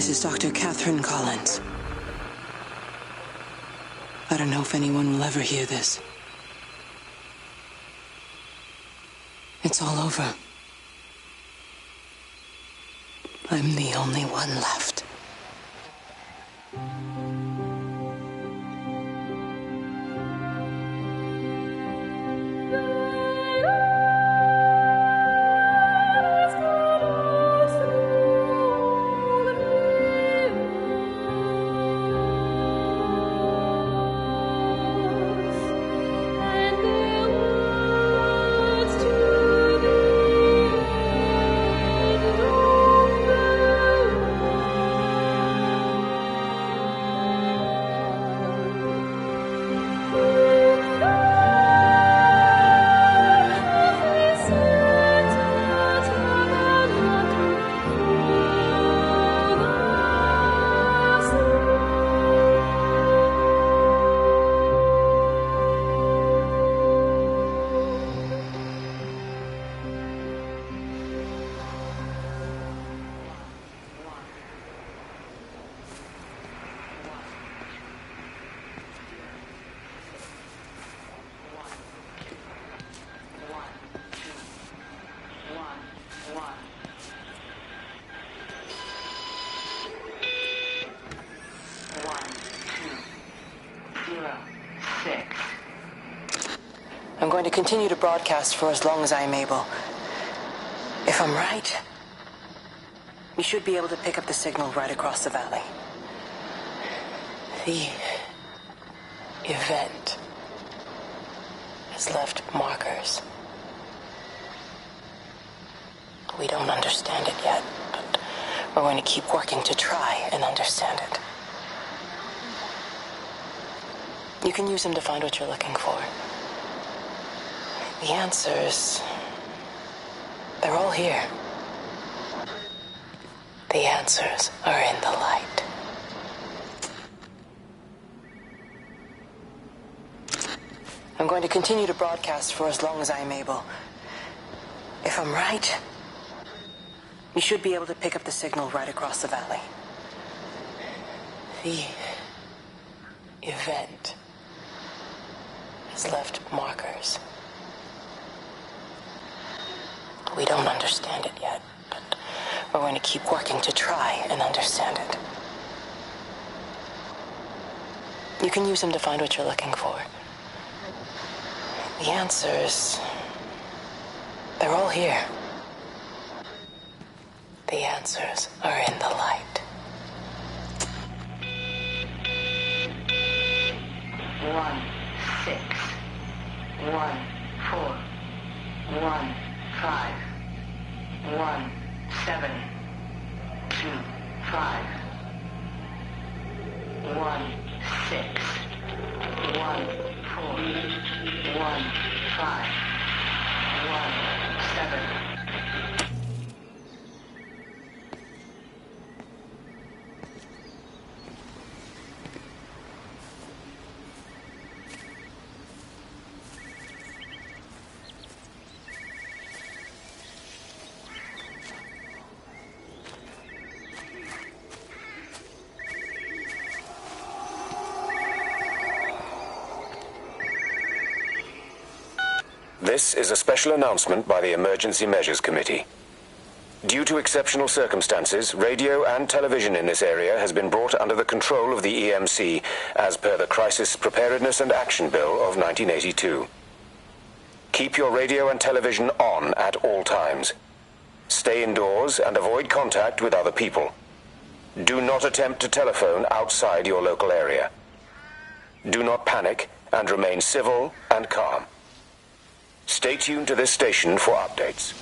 This is Dr. Catherine Collins. I don't know if anyone will ever hear this. It's all over. I'm the only one left. I'm going to continue to broadcast for as long as I am able. If I'm right, we should be able to pick up the signal right across the valley. The event has left markers. We don't understand it yet, but we're going to keep working to try and understand it. You can use them to find what you're looking for. The answers, they're all here. The answers are in the light. I'm going to continue to broadcast for as long as I am able. If I'm right, we should be able to pick up the signal right across the valley. The event has left markers. We don't understand it yet, but we're going to keep working to try and understand it. You can use them to find what you're looking for. The answers, they're all here. The answers are in the light. 1, 6, 1, 4, 1, 5, 1, 7, 2, 5, 1, 6, 1, 4, 1, 5, 1, 7. This is a special announcement by the Emergency Measures Committee. Due to exceptional circumstances, radio and television in this area has been brought under the control of the EMC as per the Crisis Preparedness and Action Bill of 1982. Keep your radio and television on at all times. Stay indoors and avoid contact with other people. Do not attempt to telephone outside your local area. Do not panic and remain civil and calm. Stay tuned to this station for updates.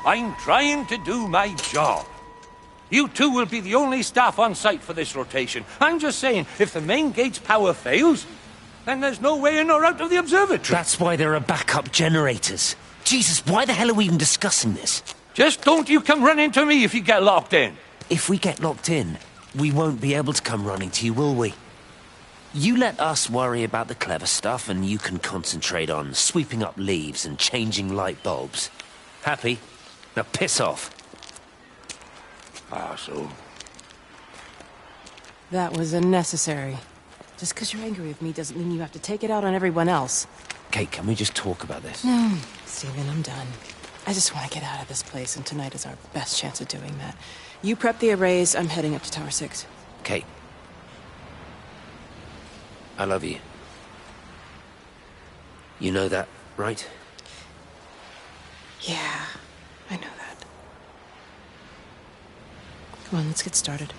I'm trying to do my job. You two will be the only staff on site for this rotation. I'm just saying, if the main gate's power fails, then there's no way in or out of the observatory. That's why there are backup generators. Jesus, why the hell are we even discussing this? Just don't you come running to me if you get locked in. If we get locked in, we won't be able to come running to you, will we? You let us worry about the clever stuff, and you can concentrate on sweeping up leaves and changing light bulbs. Happy? Now piss off. So... That was unnecessary. Just because you're angry with me doesn't mean you have to take it out on everyone else. Kate, can we just talk about this? No, Steven, I'm done. I just want to get out of this place, and tonight is our best chance of doing that. You prep the arrays, I'm heading up to Tower 6. Kate. I love you. You know that, right? Yeah, I know that. Come on, let's get started.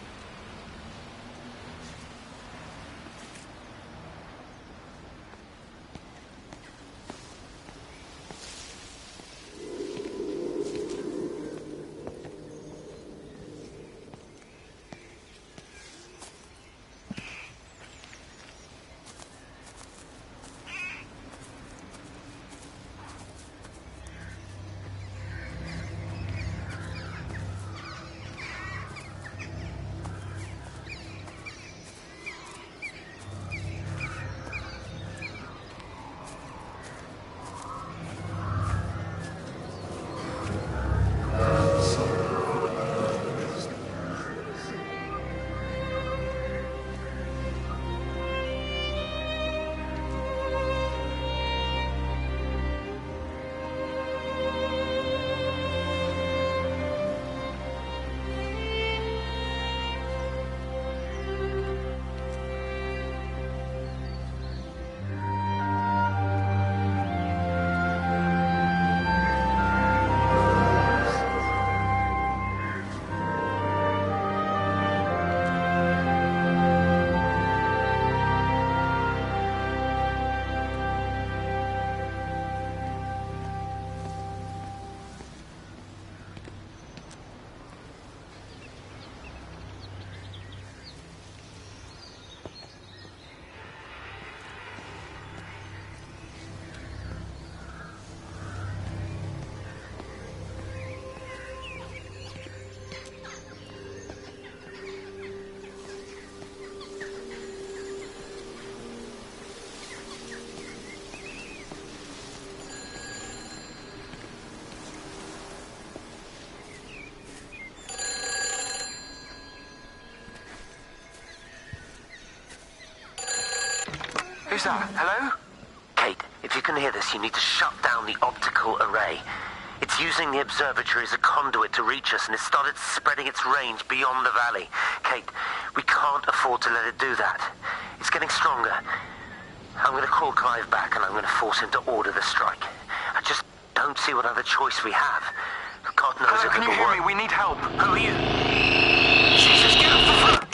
Who's that? Hello? Kate, if you can hear this, you need to shut down the optical array. It's using the observatory as a conduit to reach us, and it's started spreading its range beyond the valley. Kate, we can't afford to let it do that. It's getting stronger. I'm going to call Clive back, and I'm going to force him to order the strike. I just don't see what other choice we have. God knows Hello, if can you hear me? We need help. Who are you? Jesus, get off the phone!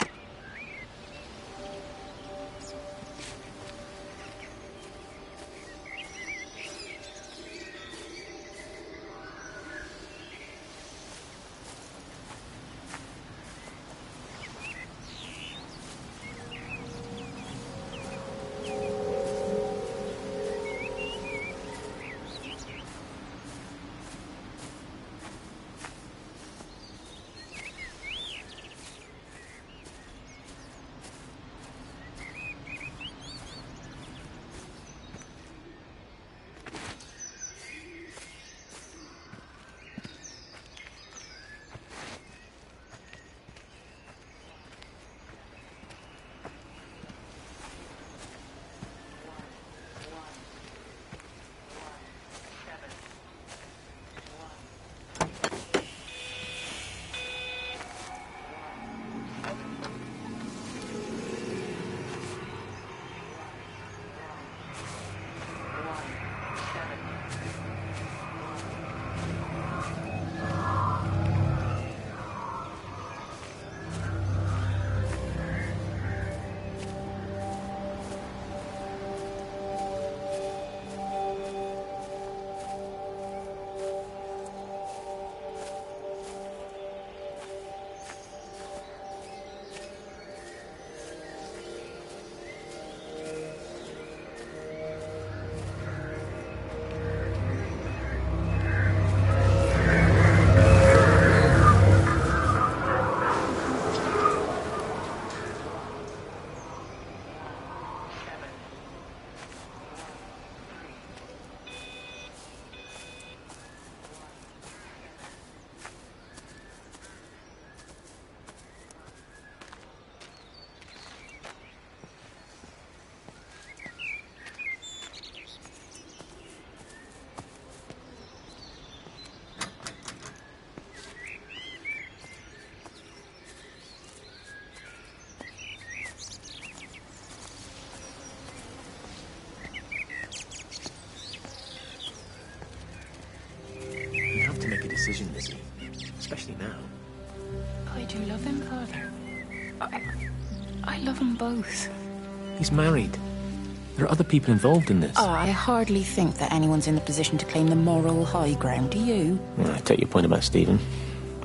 decision, Lizzie. Especially now. I do love him, Father. I love them both. He's married. There are other people involved in this. Oh, I hardly think that anyone's in the position to claim the moral high ground, do you? Well, I take your point about Stephen.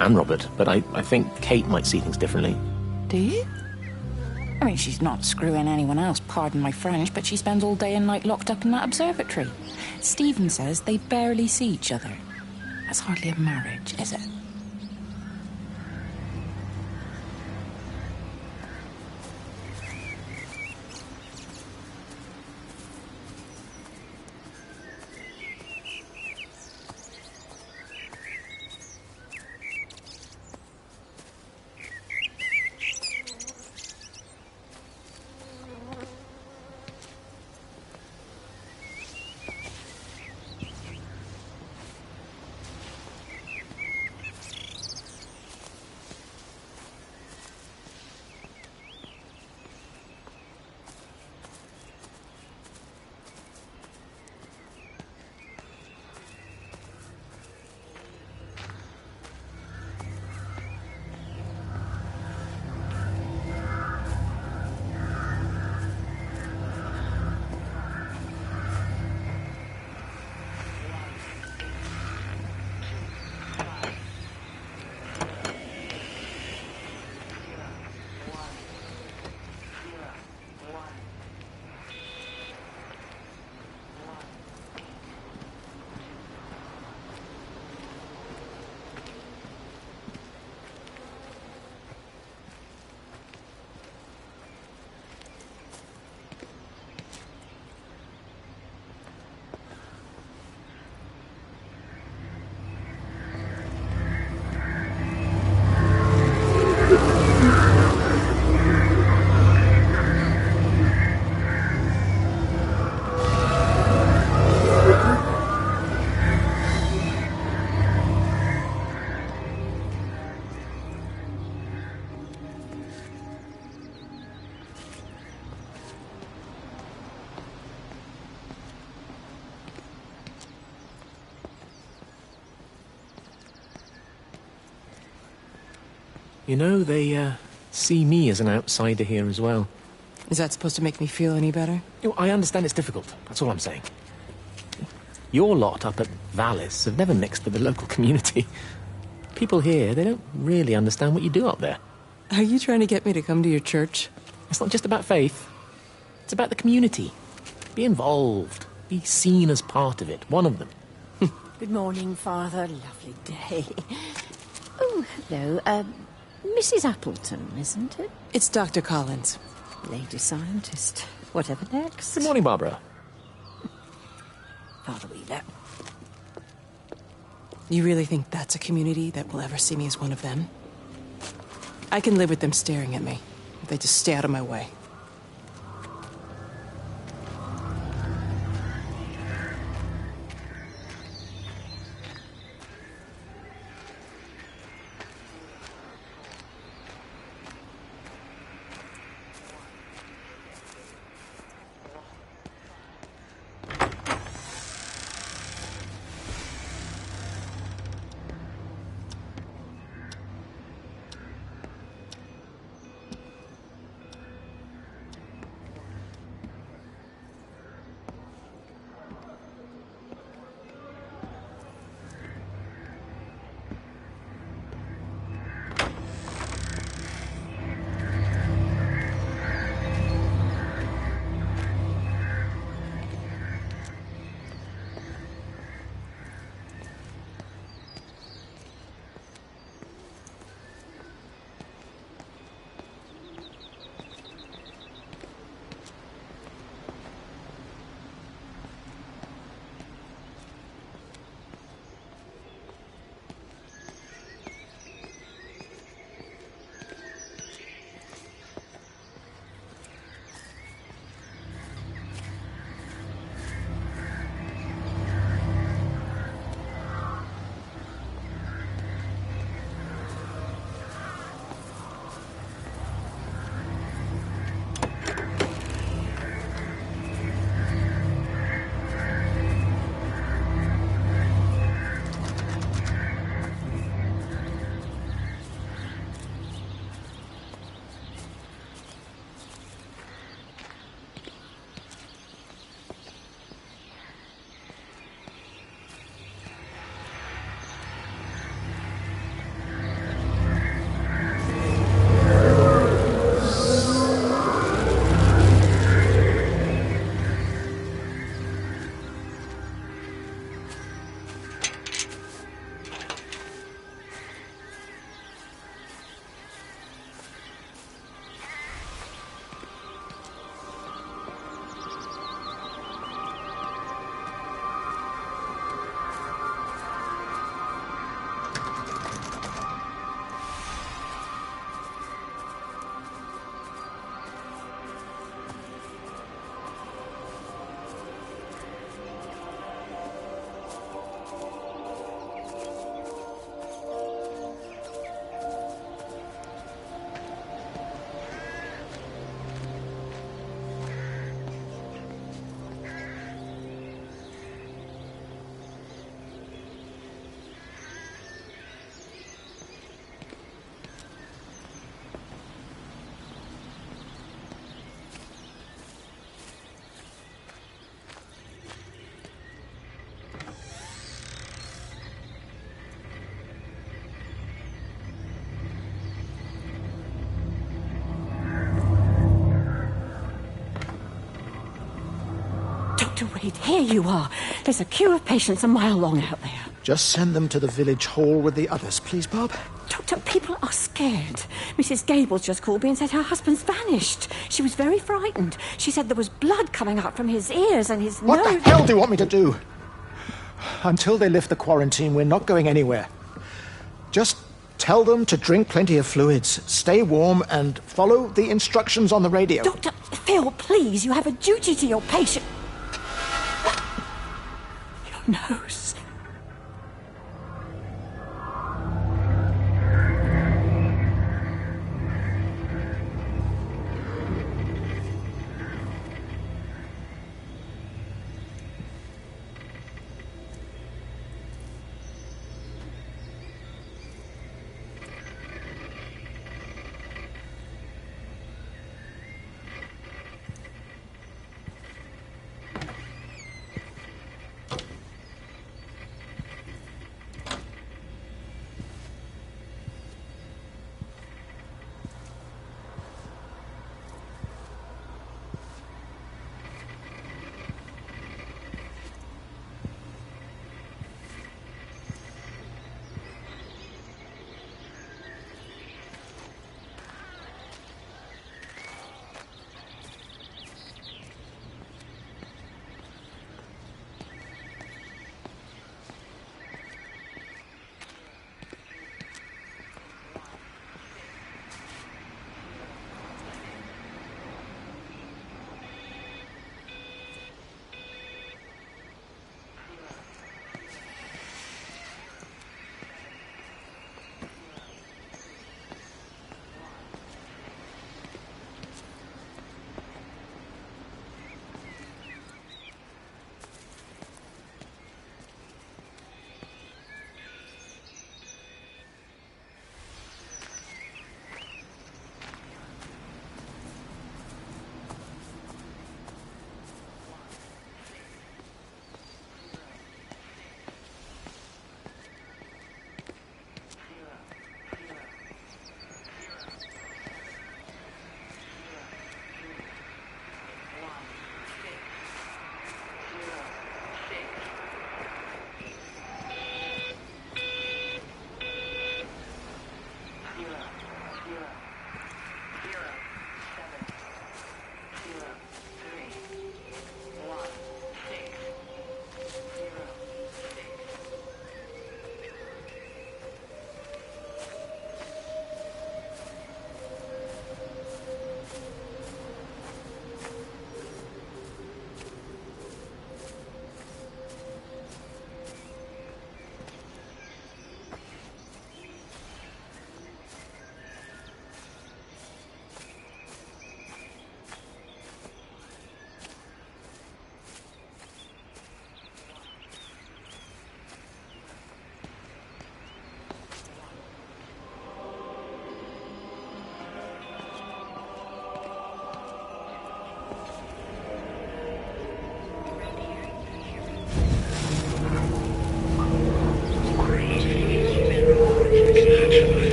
And Robert. But I think Kate might see things differently. Do you? I mean, she's not screwing anyone else, pardon my French, but she spends all day and night locked up in that observatory. Stephen says they barely see each other. That's hardly a marriage, is it? You know, they see me as an outsider here as well. Is that supposed to make me feel any better? You know, I understand it's difficult. That's all I'm saying. Your lot up at Vallis have never mixed with the local community. People here, they don't really understand what you do up there. Are you trying to get me to come to your church? It's not just about faith. It's about the community. Be involved. Be seen as part of it. One of them. Good morning, Father. Lovely day. Oh, hello. Mrs. Appleton, isn't it? It's Dr. Collins. Lady scientist. Whatever next? Good morning, Barbara. Father Wheeler. You really think that's a community that will ever see me as one of them? I can live with them staring at me, if they just stay out of my way. Kate, here you are. There's a queue of patients a mile long out there. Just send them to the village hall with the others, please, Bob. Doctor, people are scared. Mrs. Gable just called me and said her husband's vanished. She was very frightened. She said there was blood coming out from his ears and his nose. What the hell do you want me to do? Until they lift the quarantine, we're not going anywhere. Just tell them to drink plenty of fluids, stay warm, and follow the instructions on the radio. Dr. Phil, please, you have a duty to your patient. Your nose.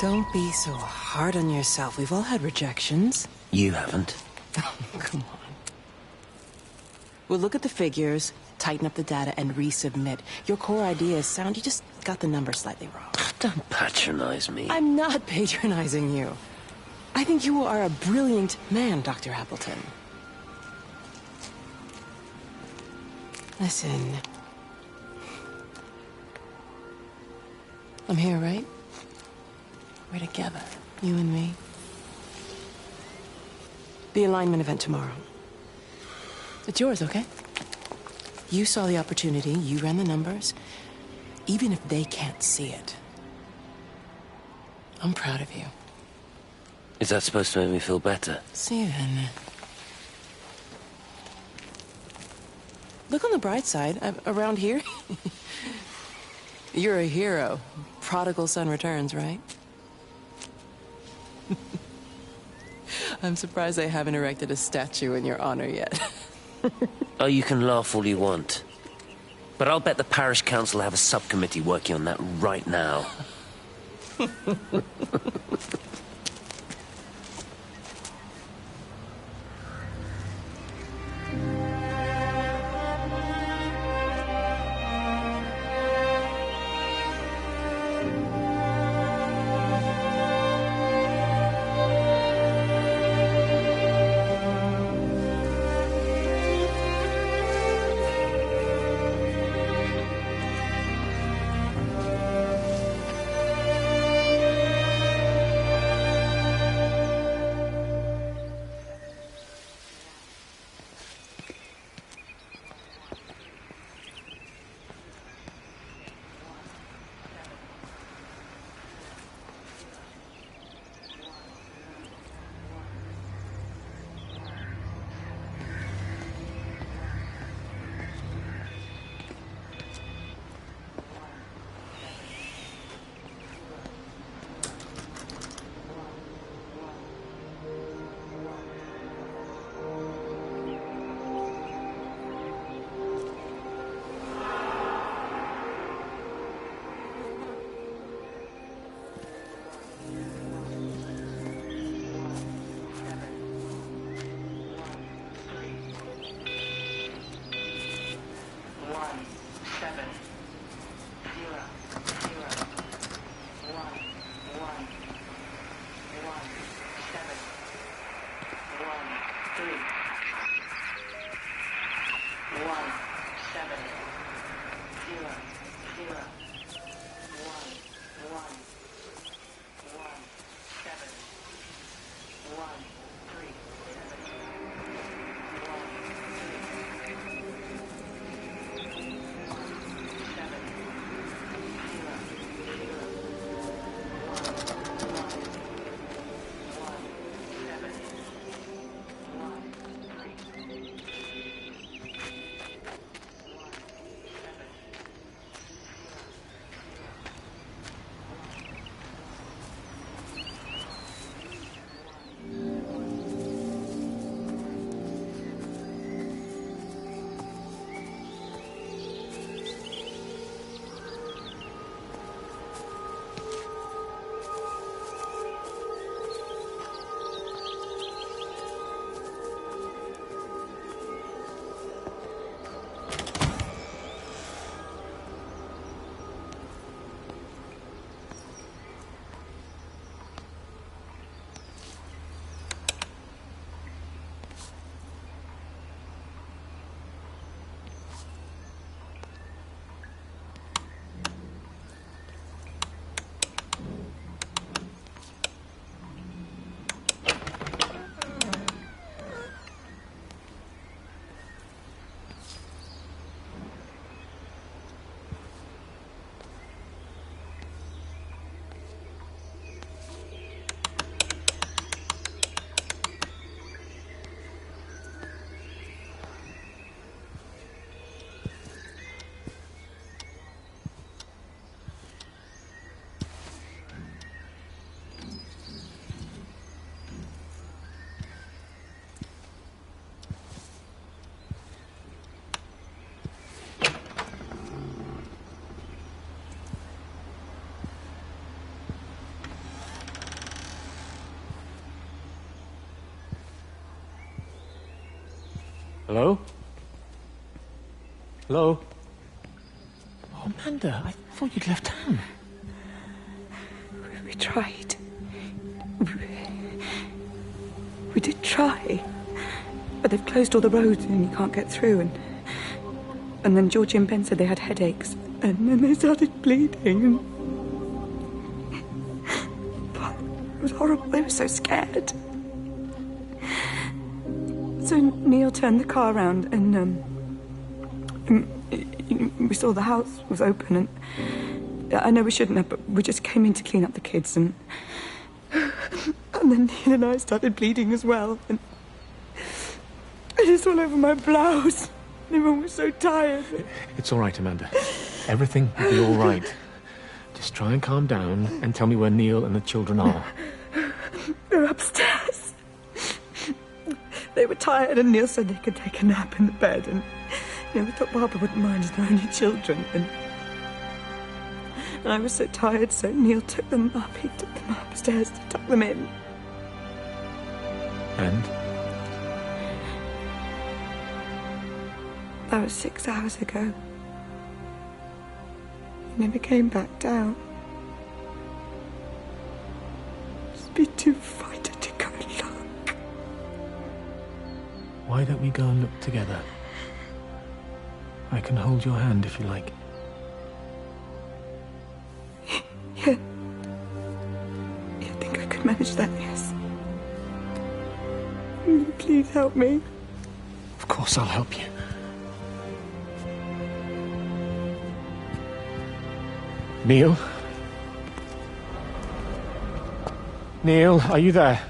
Don't be so hard on yourself. We've all had rejections. You haven't. Oh, come on. We'll look at the figures, tighten up the data, and resubmit. Your core idea is sound. You just got the numbers slightly wrong. Don't patronize me. I'm not patronizing you. I think you are a brilliant man, Dr. Appleton. Listen. I'm here, right? We're together, you and me. The alignment event tomorrow. It's yours, okay? You saw the opportunity, you ran the numbers. Even if they can't see it, I'm proud of you. Is that supposed to make me feel better? Steven. Look on the bright side. Around here, you're a hero. Prodigal son returns, right? I'm surprised they haven't erected a statue in your honor yet. Oh, you can laugh all you want. But I'll bet the parish council have a subcommittee working on that right now. Hello? Hello? Oh, Amanda, I thought you'd left town. We tried. We did try. But they've closed all the roads and you can't get through. And then Georgie and Ben said they had headaches. And then they started bleeding. But it was horrible. They were so scared. So Neil turned the car around and we saw the house was open, and I know we shouldn't have, but we just came in to clean up the kids, and then Neil and I started bleeding as well, and it is all over my blouse. Everyone was so tired. It's all right, Amanda. Everything will be all right. Just try and calm down and tell me where Neil and the children are. They're upstairs. They were tired, and Neil said they could take a nap in the bed, and we thought Barbara wouldn't mind as they're only children, and And I was so tired, so Neil took them up. He took them upstairs to tuck them in. And? That was 6 hours ago. He never came back down. Just be too frightened to go look. Why don't we go and look together? I can hold your hand if you like. Yeah. I think I could manage that, yes. Will you please help me? Of course I'll help you. Neil? Neil, are you there?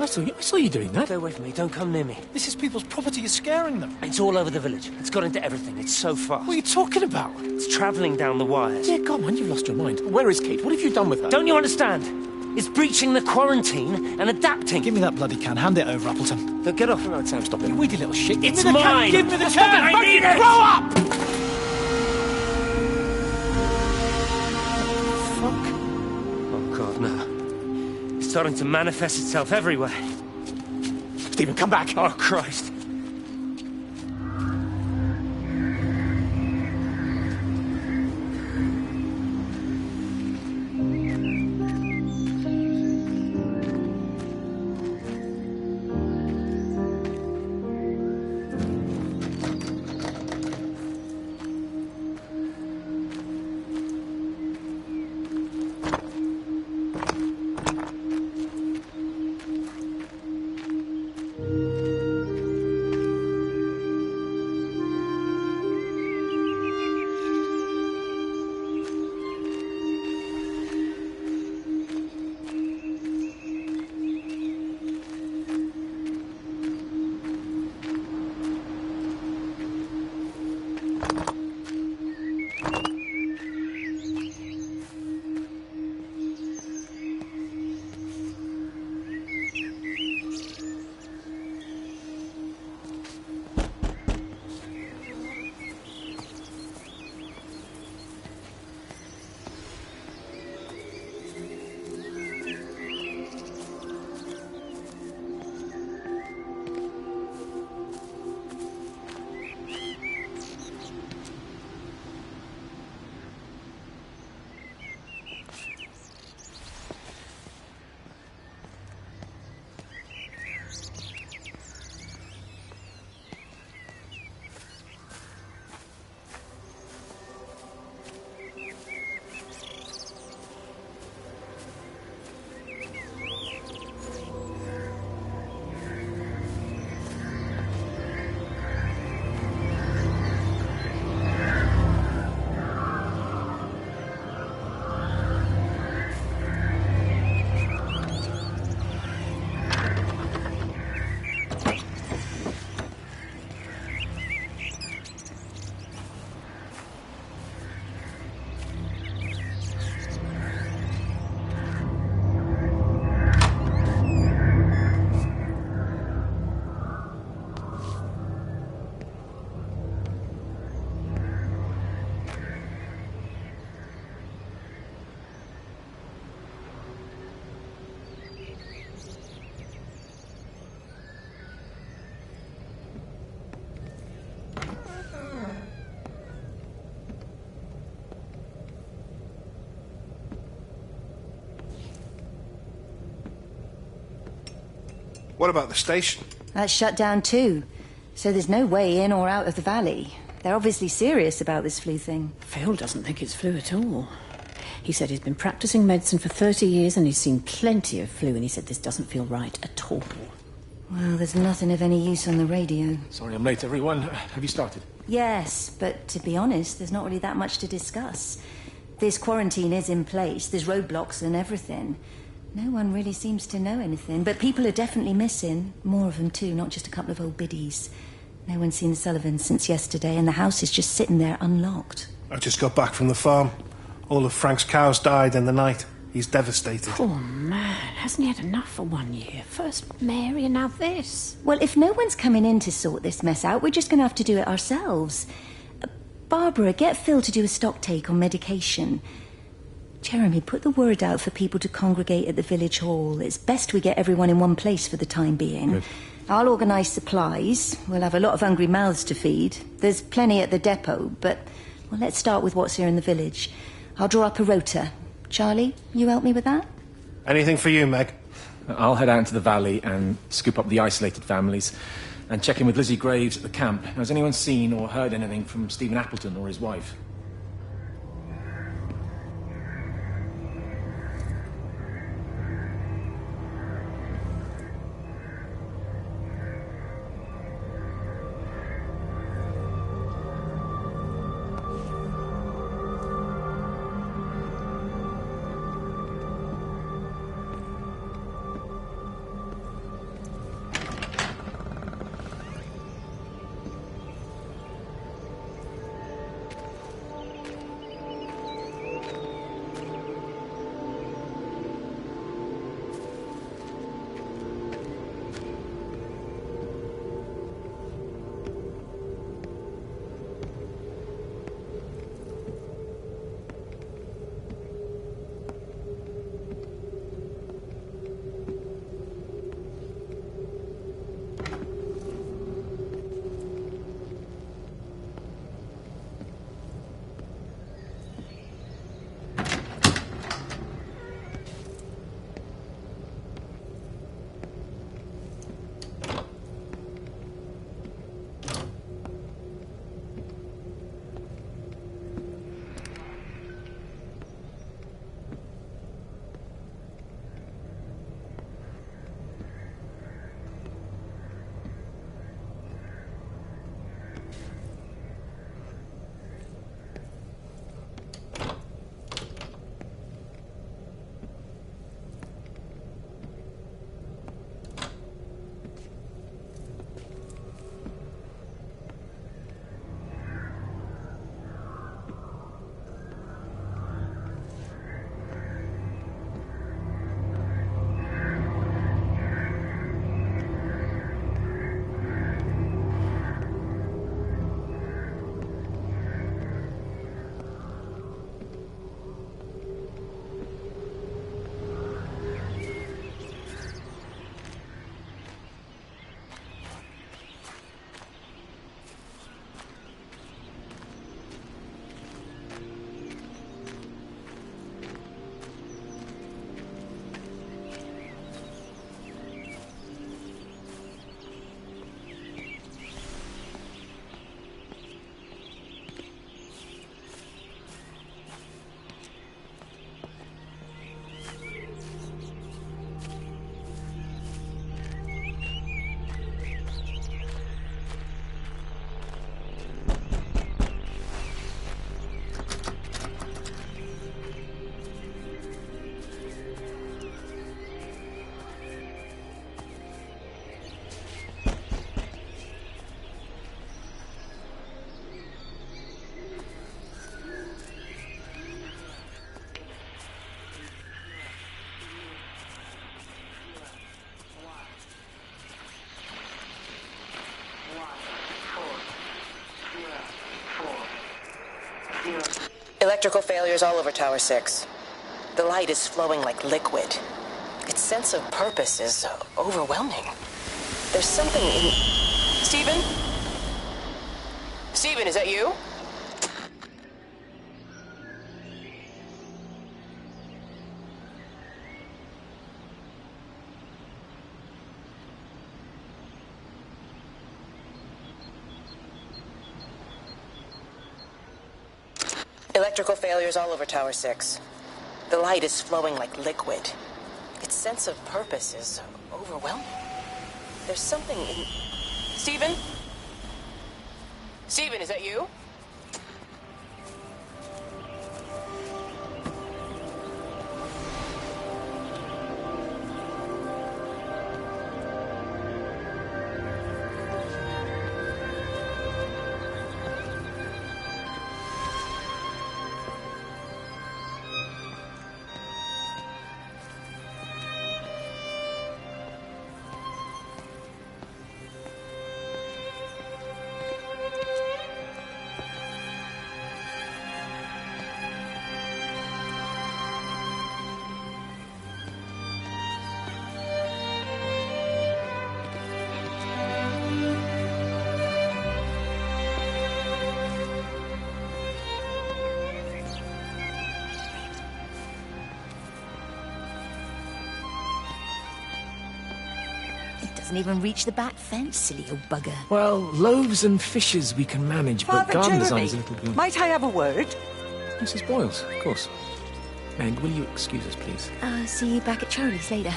I saw you doing that. Stay away from me. Don't come near me. This is people's property. You're scaring them. It's all over the village. It's got into everything. It's so fast. What are you talking about? It's travelling down the wires. Yeah, come on, you've lost your mind. Where is Kate? What have you done with her? Don't you understand? It's breaching the quarantine and adapting. Give me that bloody can. Hand it over, Appleton. Look, get off. No, Sam, stop it. You weedy little shit. Give It's me the mine. Can. Give me the Stop can. it. I need it. Grow up! Fuck. Oh, God, no. It's starting to manifest itself everywhere. Stephen, come back. Oh, Christ. What about the station? That's shut down too. So there's no way in or out of the valley. They're obviously serious about this flu thing. Phil doesn't think it's flu at all. He said he's been practicing medicine for 30 years and he's seen plenty of flu, and he said this doesn't feel right at all. Well, there's nothing of any use on the radio. Sorry I'm late, everyone. Have you started? Yes, but to be honest, there's not really that much to discuss. This quarantine is in place, there's roadblocks and everything. No one really seems to know anything, but people are definitely missing. More of them too, not just a couple of old biddies. No one's seen the Sullivans since yesterday, and the house is just sitting there unlocked. I just got back from the farm. All of Frank's cows died in the night. He's devastated. Poor man. Hasn't he had enough for 1 year? First Mary and now this. Well, if no one's coming in to sort this mess out, we're just going to have to do it ourselves. Barbara, get Phil to do a stock take on medication. Jeremy, put the word out for people to congregate at the village hall. It's best we get everyone in one place for the time being. Good. I'll organise supplies. We'll have a lot of hungry mouths to feed. There's plenty at the depot, but well, let's start with what's here in the village. I'll draw up a rota. Charlie, you help me with that? Anything for you, Meg? I'll head out into the valley and scoop up the isolated families and check in with Lizzie Graves at the camp. Has anyone seen or heard anything from Stephen Appleton or his wife? Electrical failures all over Tower 6. The light is flowing like liquid. Its sense of purpose is overwhelming. There's something in... Stephen? Stephen, is that you? Electrical failures all over Tower 6. The light is flowing like liquid. Its sense of purpose is overwhelming. There's something in... Stephen? Stephen, is that you? Doesn't even reach the back fence, silly old bugger. Well, loaves and fishes we can manage, but Father garden Jeremy, design's a little bit... might I have a word? Mrs. Boyles, of course. Meg, will you excuse us, please? I'll see you back at Charlie's later.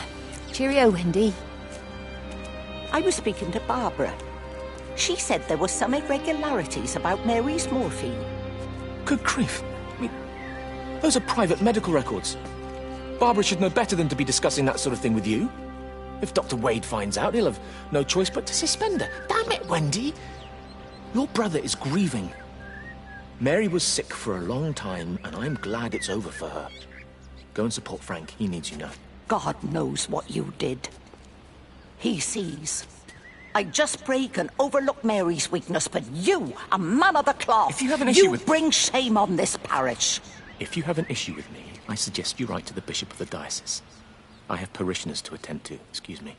Cheerio, Wendy. I was speaking to Barbara. She said there were some irregularities about Mary's morphine. Good grief. I mean, those are private medical records. Barbara should know better than to be discussing that sort of thing with you. If Dr. Wade finds out, he'll have no choice but to suspend her. Damn it, Wendy! Your brother is grieving. Mary was sick for a long time, and I'm glad it's over for her. Go and support Frank. He needs you now. God knows what you did. He sees. I just break and overlook Mary's weakness, but you, a man of the cloth, if you have an issue with... bring shame on this parish. If you have an issue with me, I suggest you write to the Bishop of the Diocese. I have parishioners to attend to. Excuse me.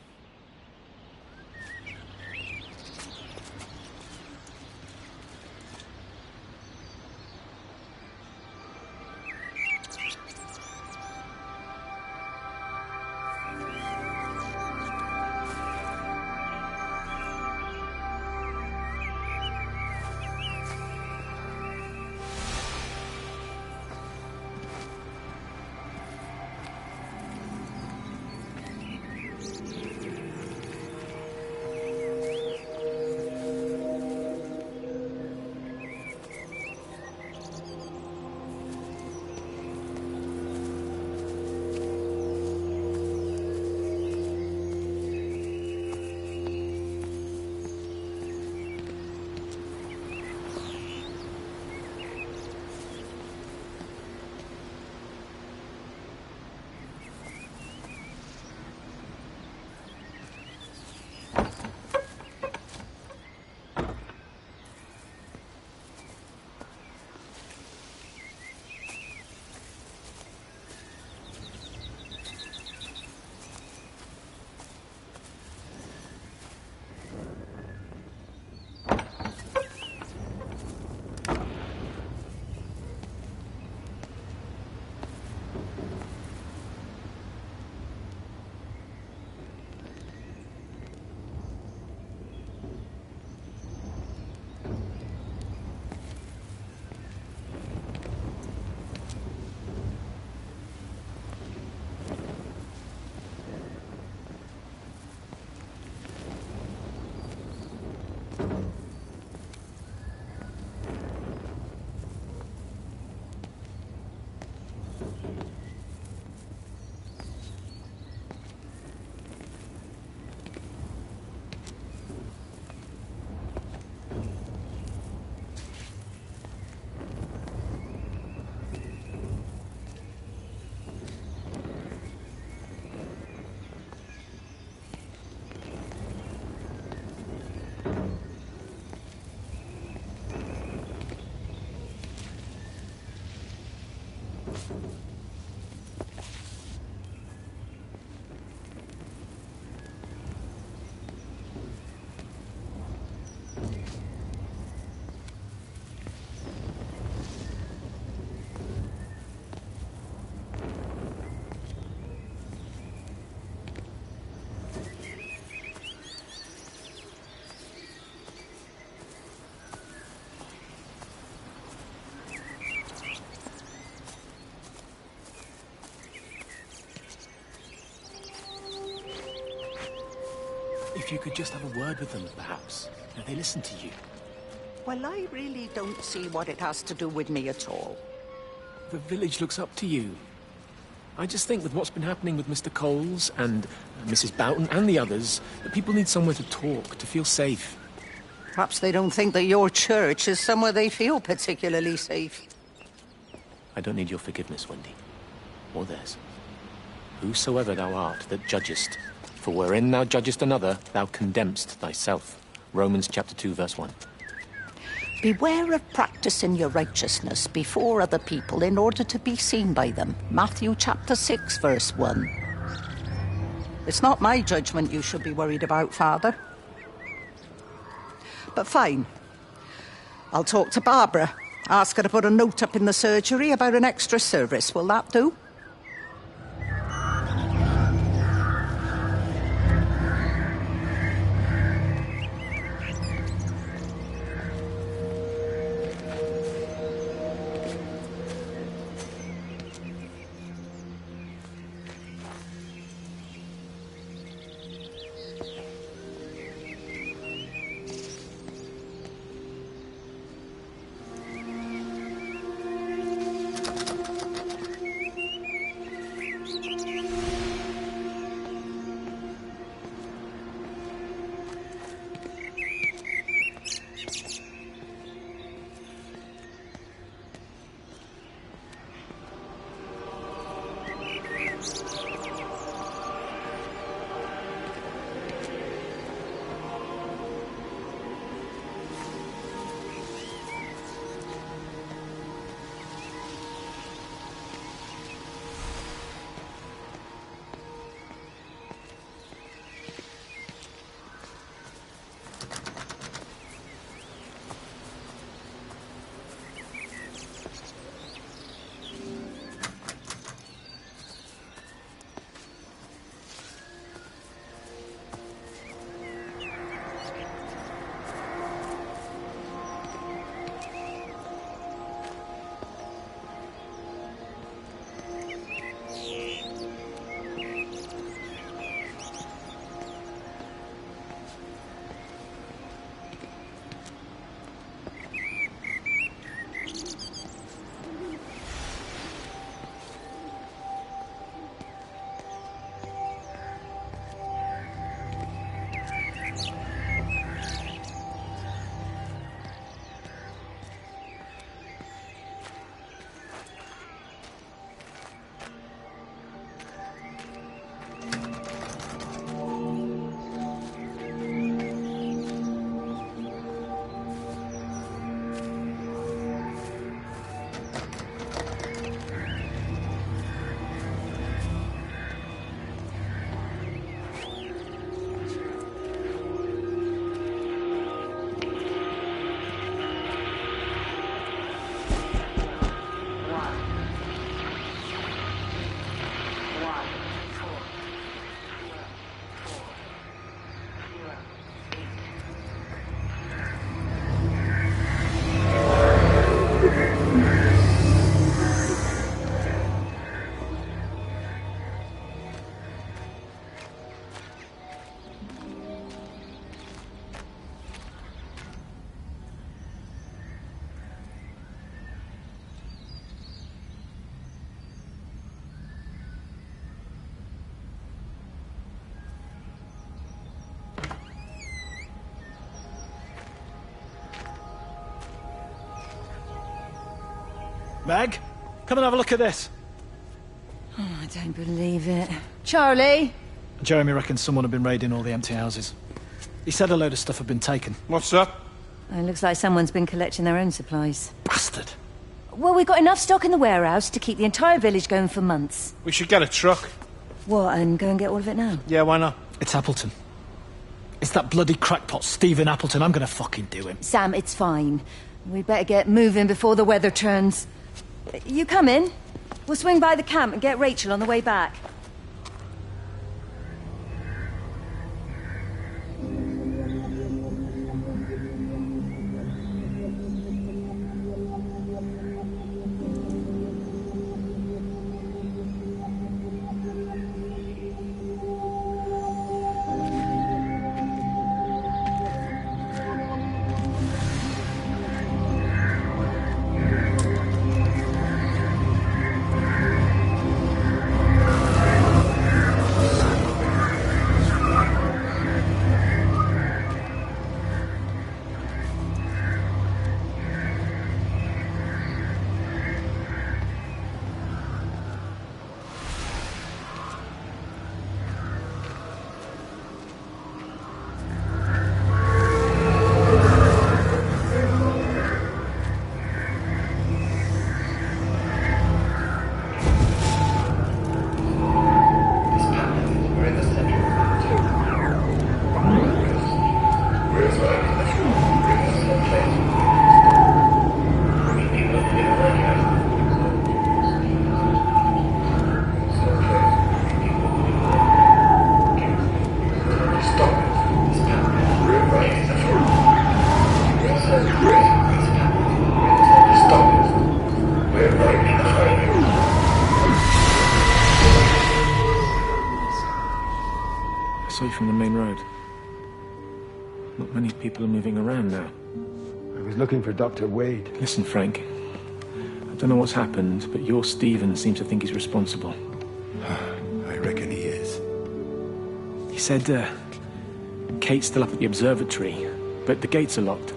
if you could just have a word with them, perhaps. If they listen to you. Well, I really don't see what it has to do with me at all. The village looks up to you. I just think with what's been happening with Mr. Coles and Mrs. Boughton and the others, that people need somewhere to talk, to feel safe. Perhaps they don't think that your church is somewhere they feel particularly safe. I don't need your forgiveness, Wendy. Or theirs. Whosoever thou art that judgest, for wherein thou judgest another, thou condemnest thyself. Romans chapter 2, verse 1. Beware of practicing your righteousness before other people in order to be seen by them. Matthew chapter 6, verse 1. It's not my judgment you should be worried about, Father. But fine. I'll talk to Barbara. Ask her to put a note up in the surgery about an extra service. Will that do? Meg, come and have a look at this. Oh, I don't believe it. Charlie? Jeremy reckons someone had been raiding all the empty houses. He said a load of stuff had been taken. What's that? It looks like someone's been collecting their own supplies. Bastard. Well, we've got enough stock in the warehouse to keep the entire village going for months. We should get a truck. What, and go and get all of it now? Yeah, why not? It's Appleton. It's that bloody crackpot Stephen Appleton. I'm gonna fucking do him. Sam, it's fine. We'd better get moving before the weather turns. You come in. We'll swing by the camp and get Rachel on the way back. safe from the main road. Not many people are moving around now. I was looking for Dr. Wade. Listen, Frank. I don't know what's happened, but your Stephen seems to think he's responsible. I reckon he is. He said, Kate's still up at the observatory, but the gates are locked.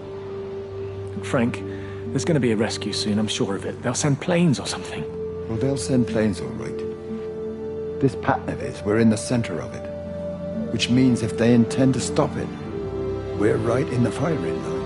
Frank, there's going to be a rescue soon, I'm sure of it. They'll send planes or something. Well, they'll send planes, all right. This pattern of his, we're in the center of it. Which means if they intend to stop it, we're right in the firing line.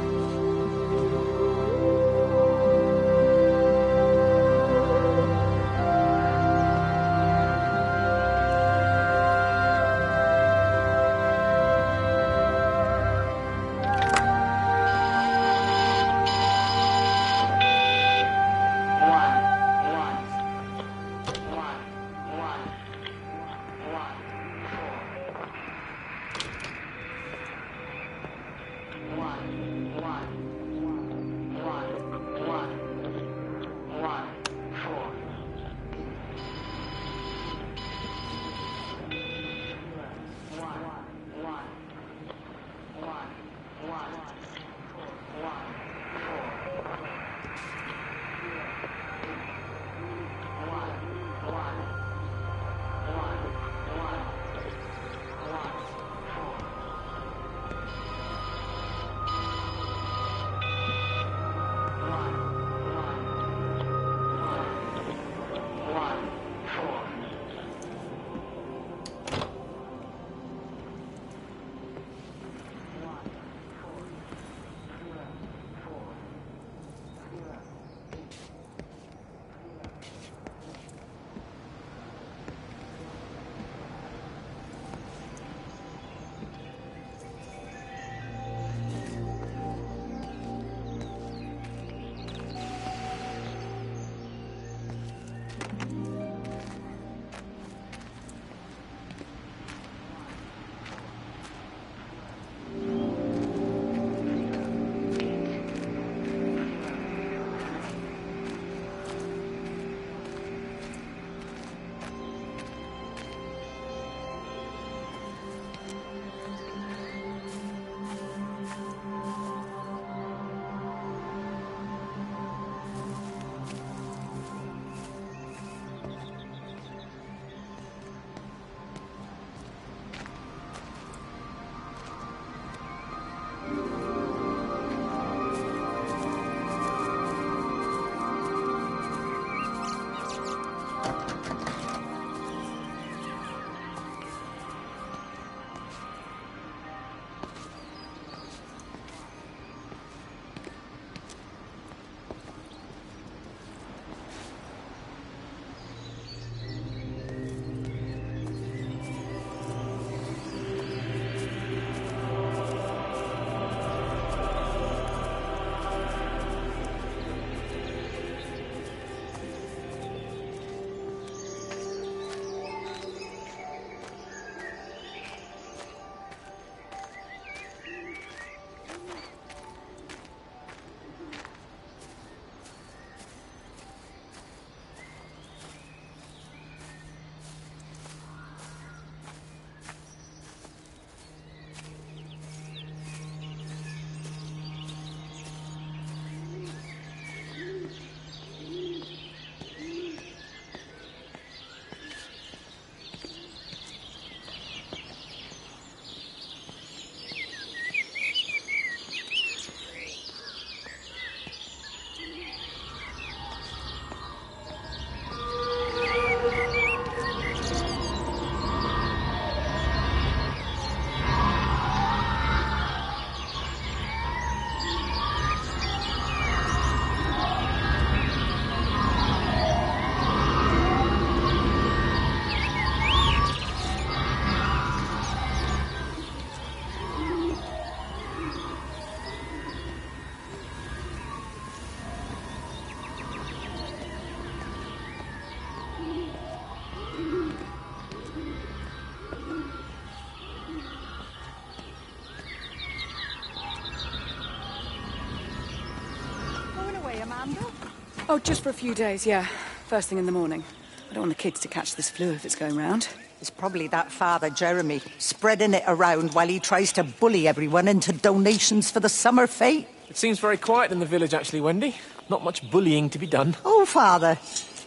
Oh, just for a few days, yeah. First thing in the morning. I don't want the kids to catch this flu if it's going round. It's probably that father, Jeremy, spreading it around while he tries to bully everyone into donations for the summer fete. It seems very quiet in the village, actually, Wendy. Not much bullying to be done. Oh, Father,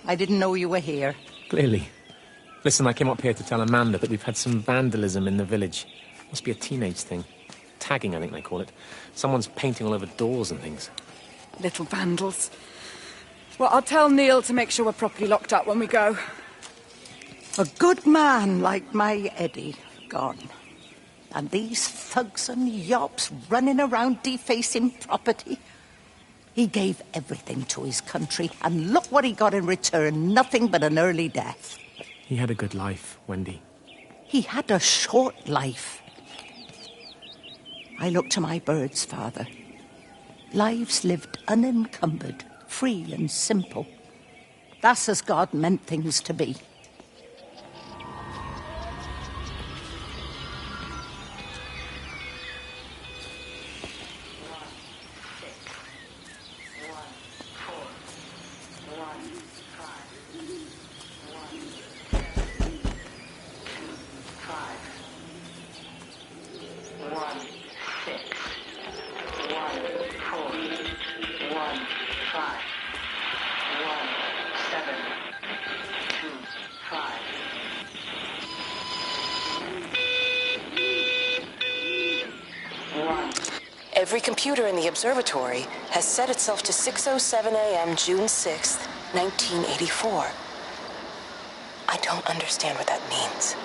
I didn't know you were here. Clearly. Listen, I came up here to tell Amanda that we've had some vandalism in the village. Must be a teenage thing. Tagging, I think they call it. Someone's painting all over doors and things. Little vandals. Well, I'll tell Neil to make sure we're properly locked up when we go. A good man like my Eddie gone. And these thugs and yops running around defacing property. He gave everything to his country, and look what he got in return. Nothing but an early death. He had a good life, Wendy. He had a short life. I look to my birds, Father. Lives lived unencumbered, free and simple. That's as God meant things to be. Every computer in the observatory has set itself to 6:07 a.m. June 6th, 1984. I don't understand what that means.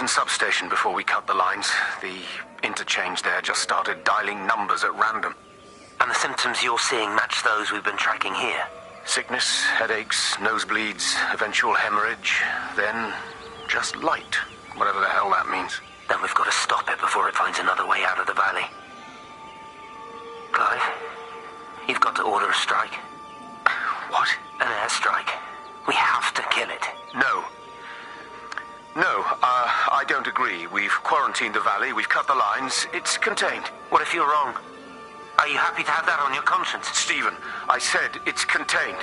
Substation before we cut the lines. The interchange there just started dialing numbers at random. And the symptoms you're seeing match those we've been tracking here? Sickness, headaches, nosebleeds, eventual hemorrhage, then just light, whatever the hell that means. Then we've got to stop it before it finds another way out of the valley. Clive, you've got to order a strike. What? An airstrike. We have to kill it. No, I don't agree. We've quarantined the valley, we've cut the lines, it's contained. What if you're wrong? Are you happy to have that on your conscience? Stephen, I said it's contained.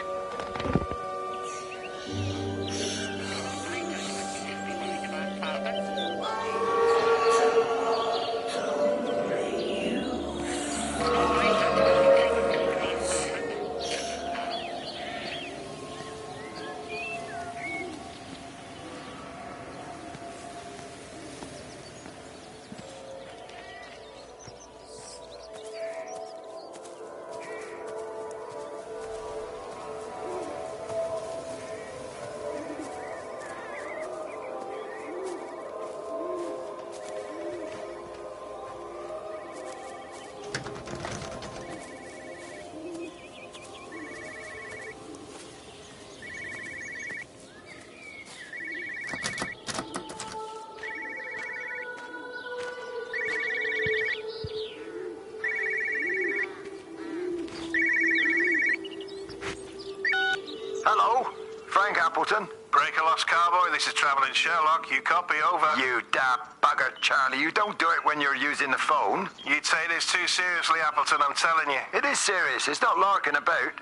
think, Appleton? Breaker lost cowboy, this is Travelling Sherlock. You copy, over. You daft bugger, Charlie. You don't do it when you're using the phone. You'd take this too seriously, Appleton, I'm telling you. It is serious. It's not larking about.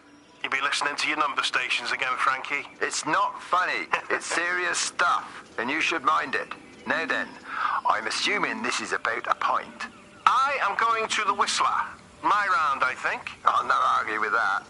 You be listening to your number stations again, Frankie. It's not funny. It's serious stuff, and you should mind it. Now then, I'm assuming this is about a pint. I am going to the Whistler. My round, I think. I'll not argue with that.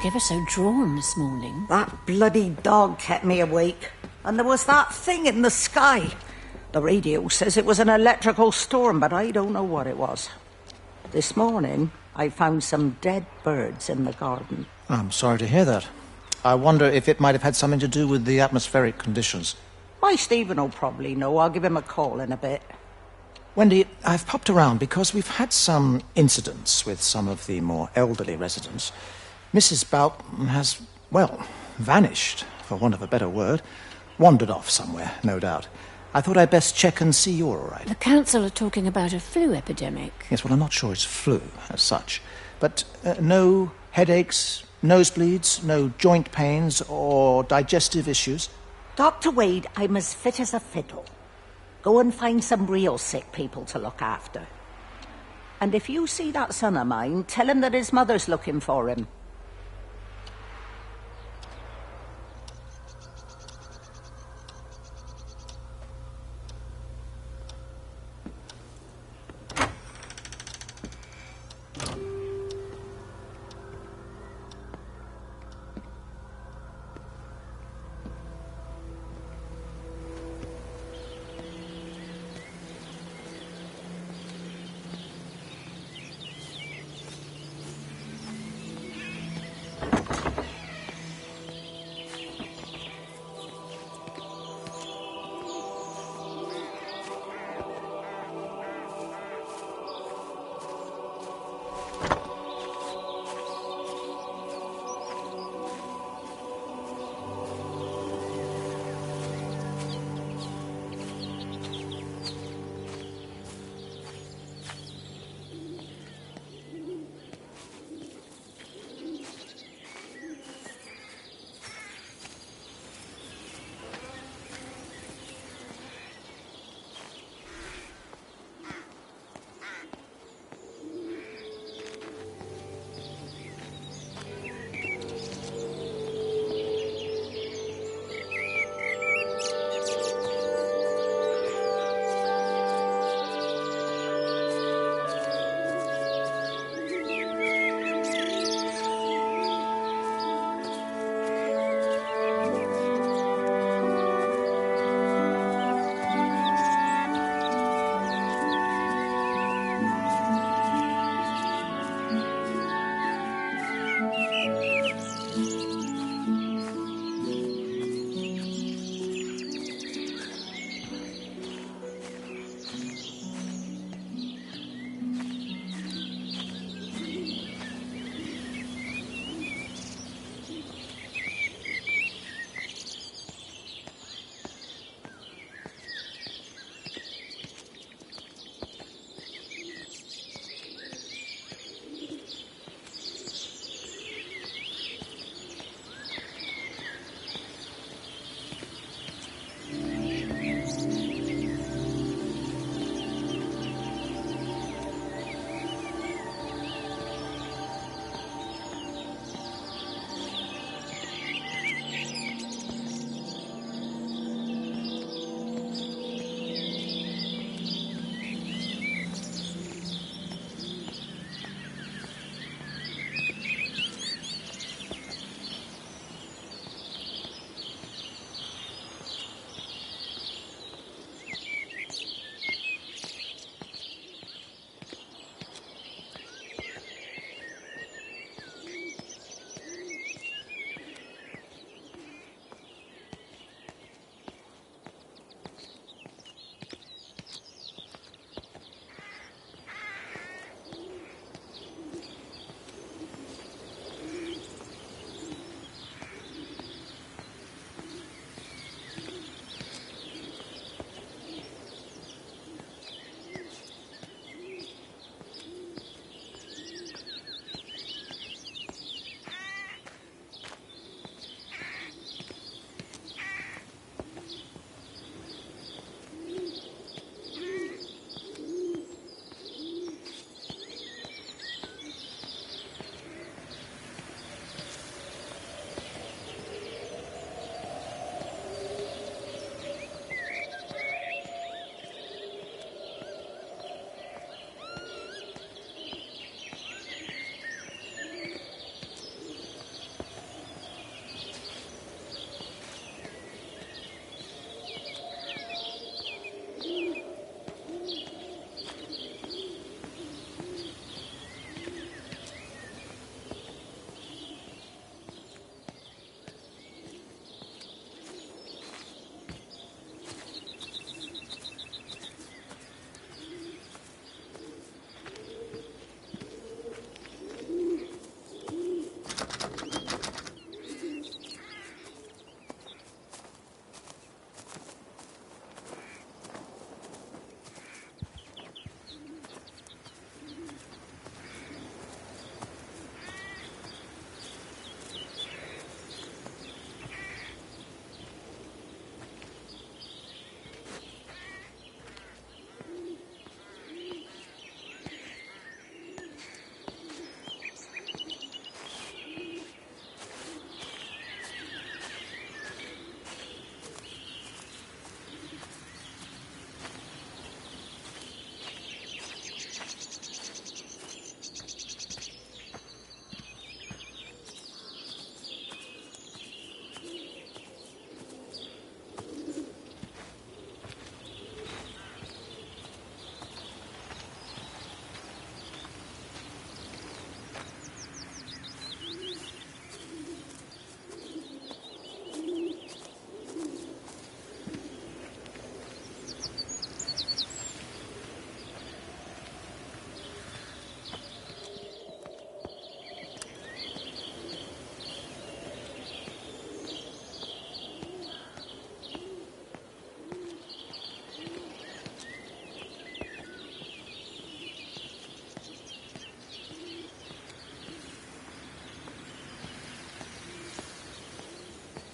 Ever so drawn this morning. That bloody dog kept me awake. And there was that thing in the sky. The radio says it was an electrical storm, but I don't know what it was. This morning, I found some dead birds in the garden. I'm sorry to hear that. I wonder if it might have had something to do with the atmospheric conditions. My Stephen will probably know. I'll give him a call in a bit. Wendy, I've popped around because we've had some incidents with some of the more elderly residents. Mrs. Bout has, well, vanished, for want of a better word. Wandered off somewhere, no doubt. I thought I'd best check and see you're all right. The council are talking about a flu epidemic. Yes, well, I'm not sure it's flu as such. But no headaches, nosebleeds, no joint pains or digestive issues? Dr. Wade, I'm as fit as a fiddle. Go and find some real sick people to look after. And if you see that son of mine, tell him that his mother's looking for him.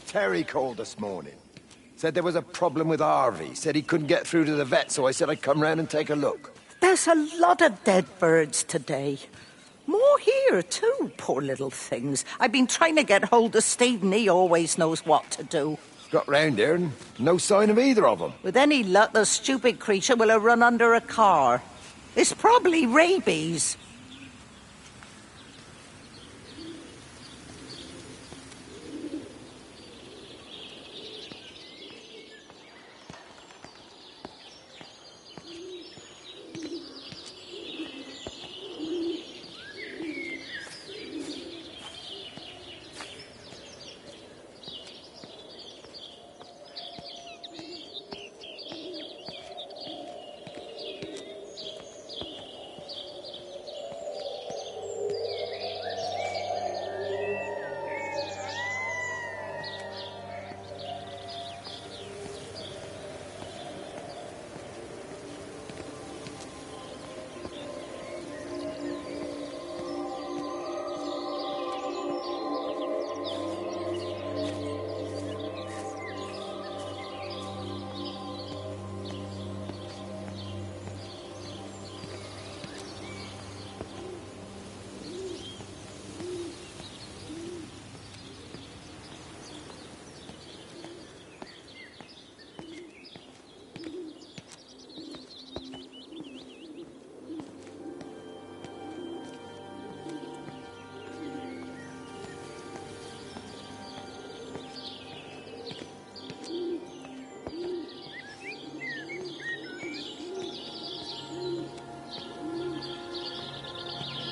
Terry called this morning. Said there was a problem with Harvey. Said he couldn't get through to the vet, so I said I'd come round and take a look. There's a lot of dead birds today. More here, too, poor little things. I've been trying to get hold of Stephen. He always knows what to do. Got round here and no sign of either of them. With any luck, the stupid creature will have run under a car. It's probably rabies.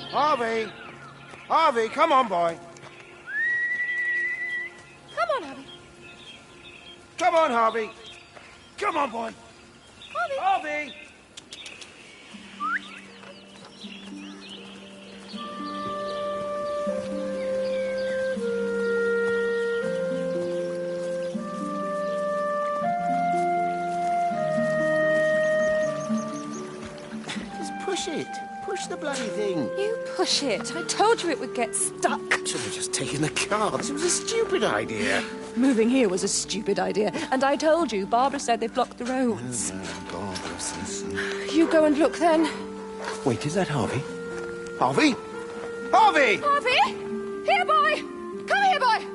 Harvey! Harvey, come on, boy. Come on, Harvey. Come on, Harvey. Come on, boy. Harvey! Harvey! Just push it. Push the bloody thing. You push it. I told you it would get stuck. Should have just taken the cards. It was a stupid idea. Moving here was a stupid idea. And I told you, Barbara said they blocked the roads. Barbara says. You go and look then. Wait, is that Harvey? Harvey? Harvey! Harvey! Here, boy! Come here, boy!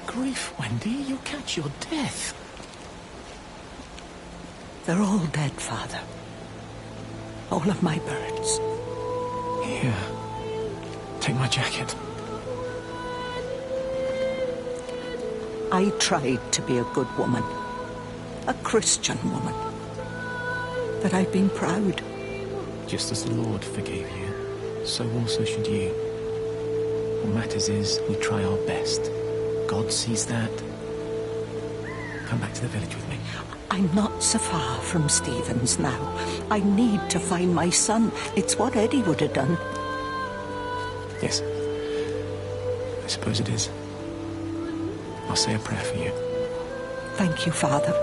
Grief, Wendy, you'll catch your death. They're all dead, Father. All of my birds. Here. Take my jacket. I tried to be a good woman. A Christian woman. But I've been proud. Just as the Lord forgave you, so also should you. What matters is we try our best. God sees that. Come back to the village with me. I'm not so far from Stevens now. I need to find my son. It's what Eddie would have done. Yes. I suppose it is. I'll say a prayer for you. Thank you, Father.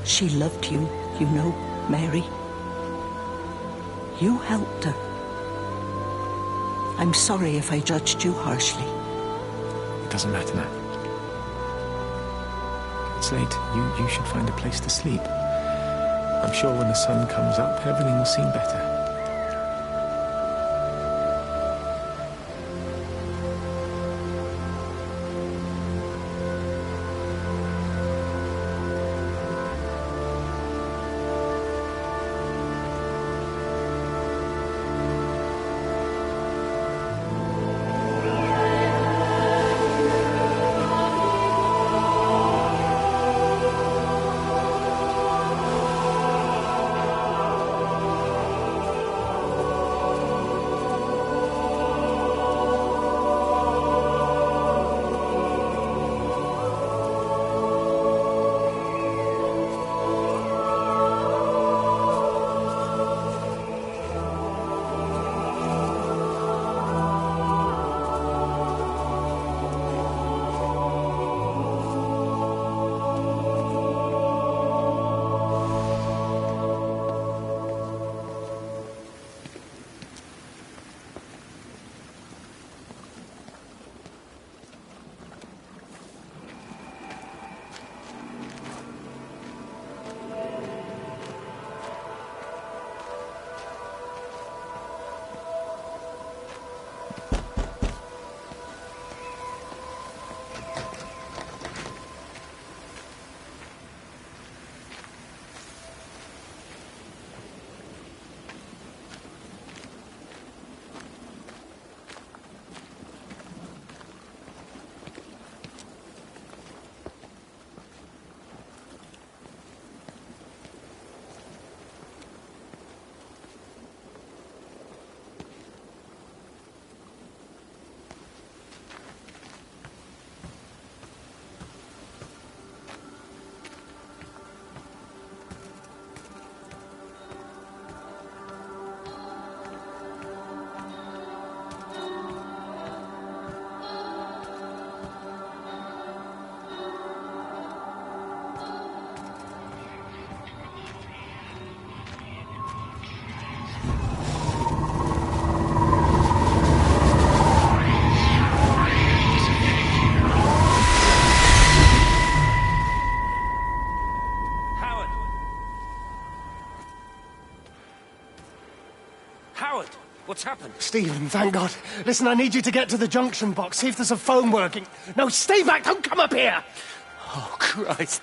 She loved you, you know, Mary. You helped her. I'm sorry if I judged you harshly. It doesn't matter now. It's late. You should find a place to sleep. I'm sure when the sun comes up, everything will seem better. What's happened? Stephen, thank God. Listen, I need you to get to the junction box, see if there's a phone working. No, stay back, don't come up here! Oh, Christ.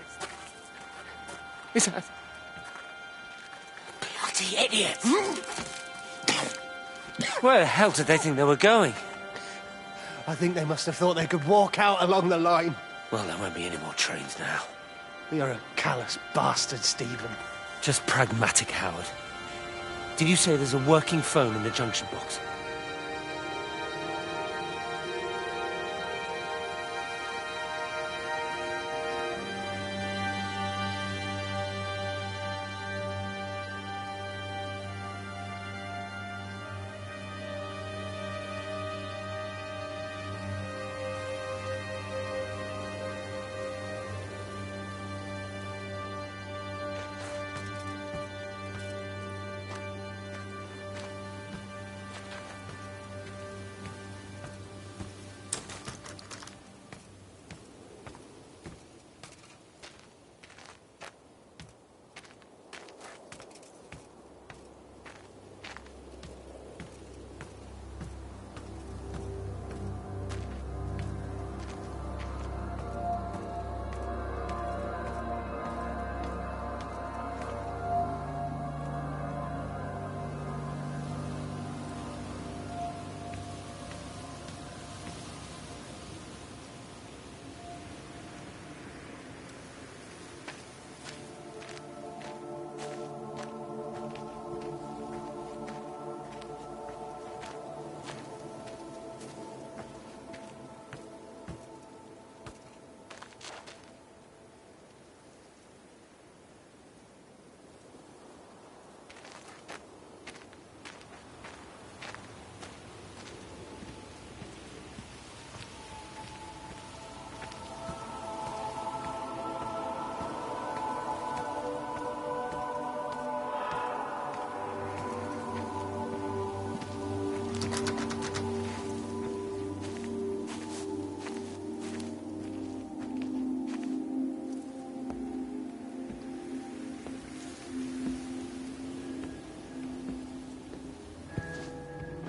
Is that... Bloody idiot! Where the hell did they think they were going? I think they must have thought they could walk out along the line. Well, there won't be any more trains now. You're a callous bastard, Stephen. Just pragmatic, Howard. Did you say there's a working phone in the junction box?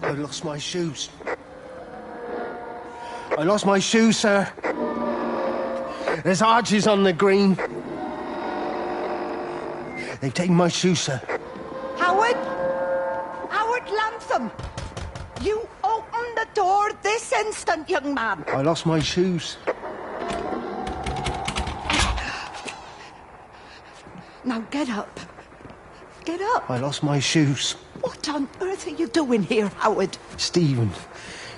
I lost my shoes. I lost my shoes, sir. There's arches on the green. They've taken my shoes, sir. Howard! Howard Lantham! You open the door this instant, young man. I lost my shoes. Now get up. Get up. I lost my shoes. What on earth are you doing here, Howard? Stephen,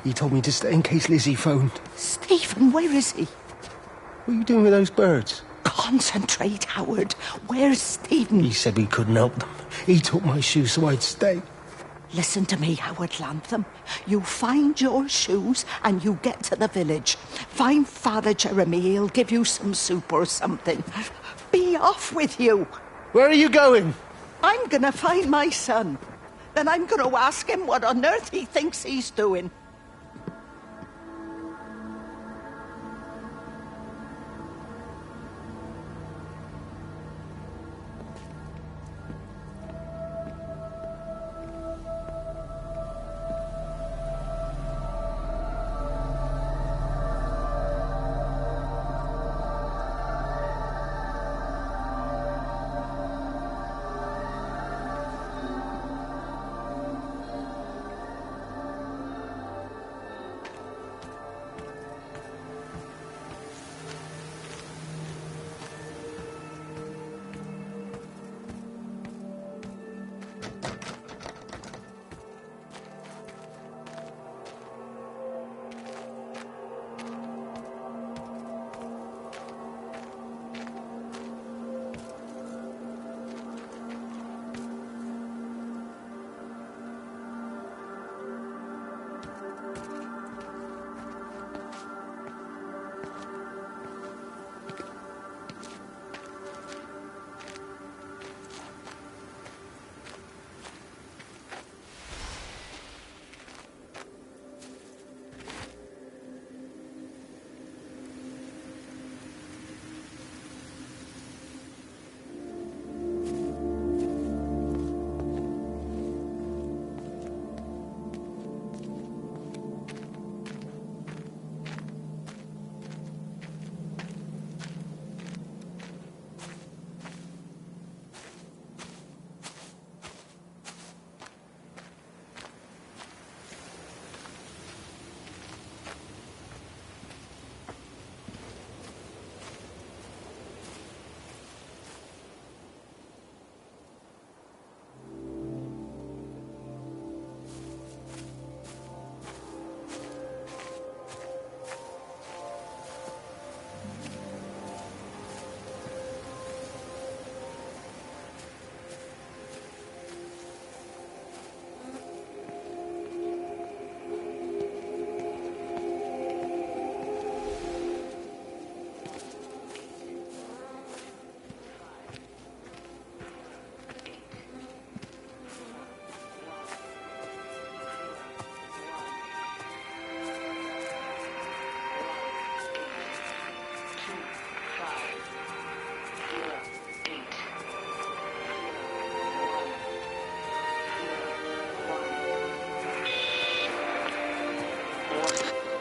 he told me to stay in case Lizzie phoned. Stephen, where is he? What are you doing with those birds? Concentrate, Howard. Where's Stephen? He said we couldn't help them. He took my shoes so I'd stay. Listen to me, Howard Lantham. You find your shoes and you get to the village. Find Father Jeremy. He'll give you some soup or something. Be off with you. Where are you going? I'm gonna find my son. Then I'm gonna ask him what on earth he thinks he's doing.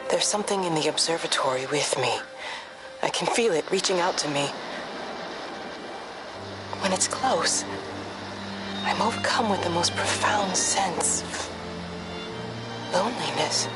There's something in the observatory with me. I can feel it reaching out to me. When it's close, I'm overcome with the most profound sense of loneliness.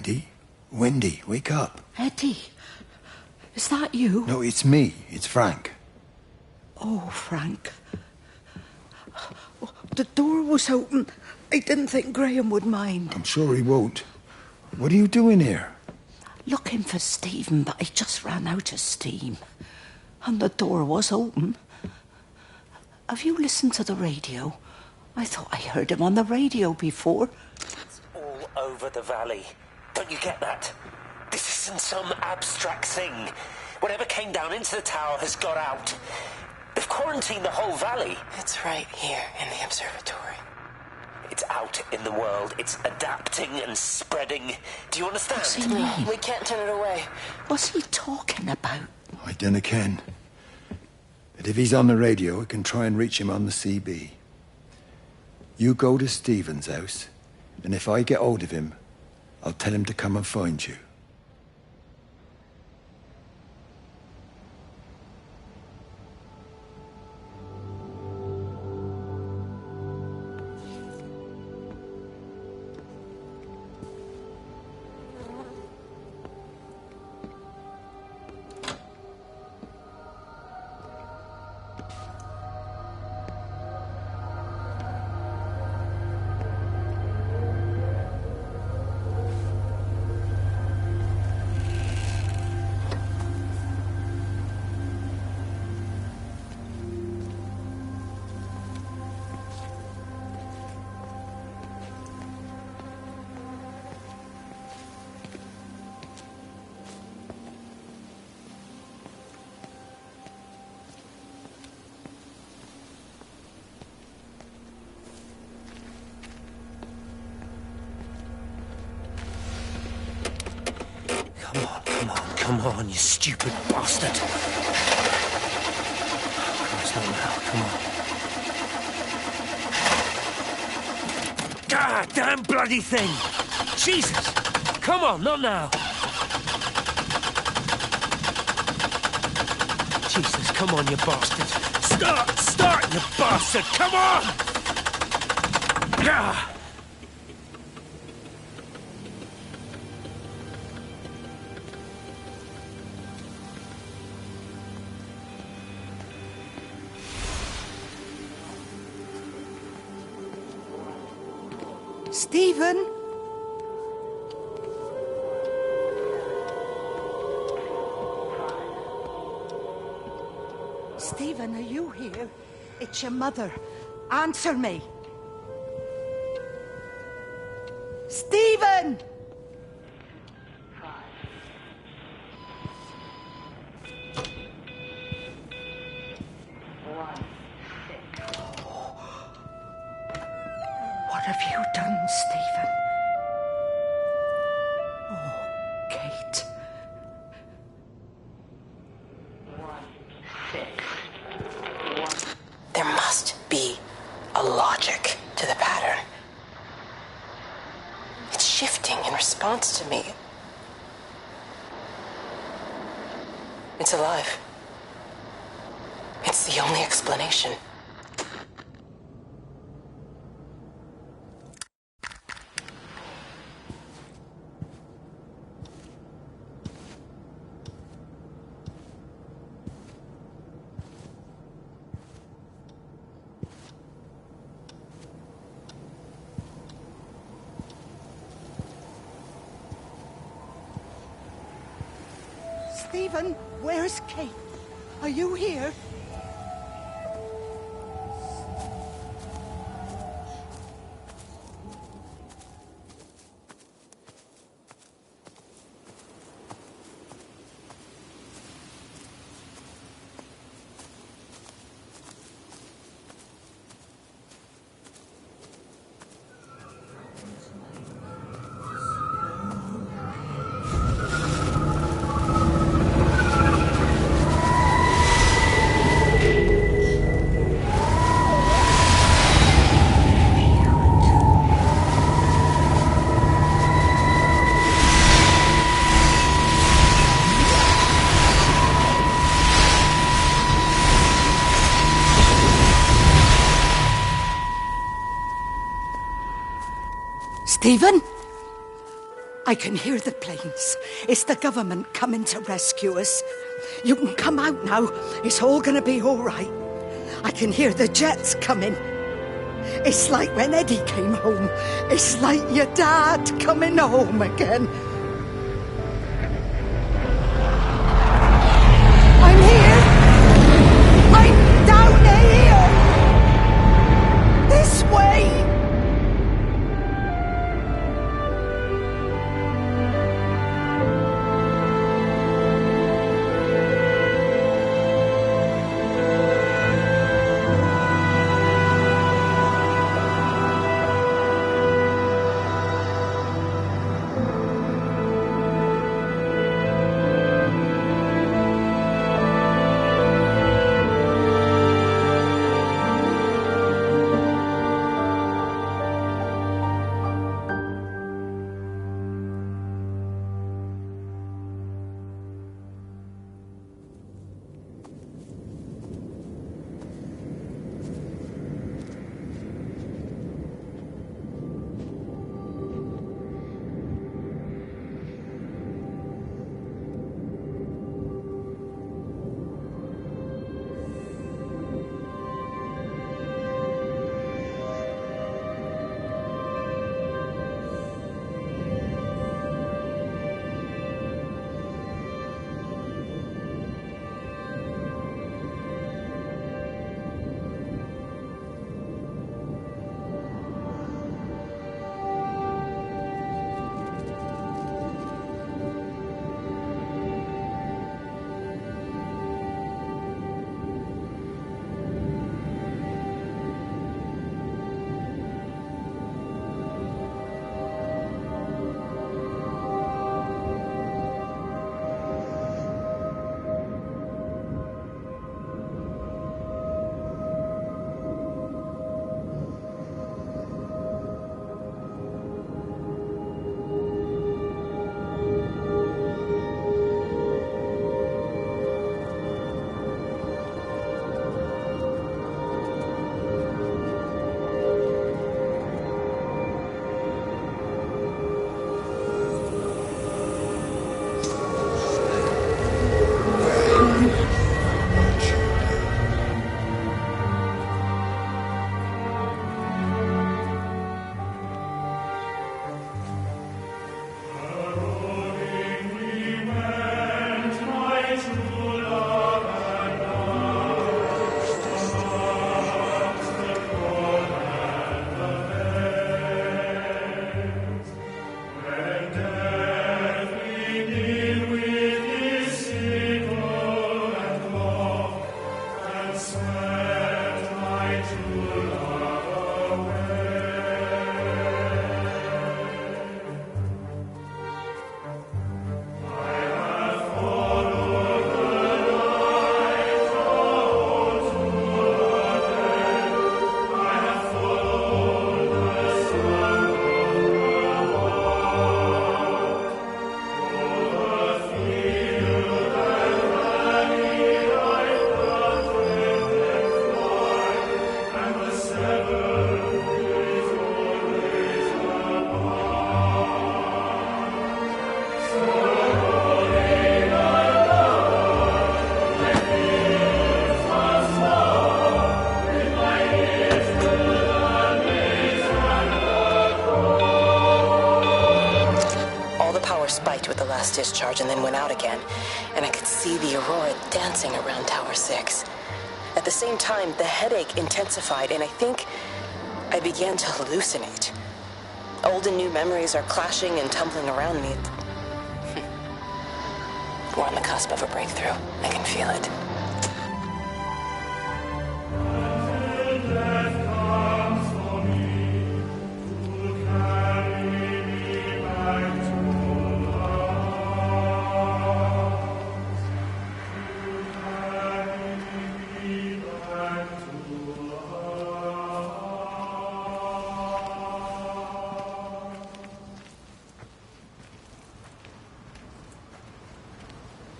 Eddie? Wendy, wake up. Eddie, is that you? No, it's me. It's Frank. Oh, Frank. The door was open. I didn't think Graham would mind. I'm sure he won't. What are you doing here? Looking for Stephen, but I just ran out of steam. And the door was open. Have you listened to the radio? I thought I heard him on the radio before. It's all over the valley. Don't you get that? This isn't some abstract thing. Whatever came down into the tower has got out. They've quarantined the whole valley. It's right here in the observatory. It's out in the world. It's adapting and spreading. Do you understand? What's he mean? We can't turn it away. What's he talking about? I dunno ken. But if he's on the radio, I can try and reach him on the CB. You go to Stephen's house, and if I get hold of him, I'll tell him to come and find you. Come on, you stupid bastard. Christ, not now. Come on. God damn bloody thing! Jesus! Come on, not now. Jesus, come on, you bastard. Start, you bastard! Come on! Ah! Stephen? Stephen, are you here? It's your mother. Answer me. Stephen! What have you done, Stephen? Oh, Kate. 1, 6. There must be a logic to the pattern. It's shifting in response to me. It's alive. It's the only explanation. Stephen, where's Kate? Are you here? Stephen? I can hear the planes. It's the government coming to rescue us. You can come out now. It's all gonna be all right. I can hear the jets coming. It's like when Eddie came home. It's like your dad coming home again. I'm here. I'm down here. This way. Spiked with the last discharge and then went out again, and I could see the aurora dancing around Tower 6. At the same time, the headache intensified, and I think I began to hallucinate. Old and new memories are clashing and tumbling around me. We're on the cusp of a breakthrough. I can feel it.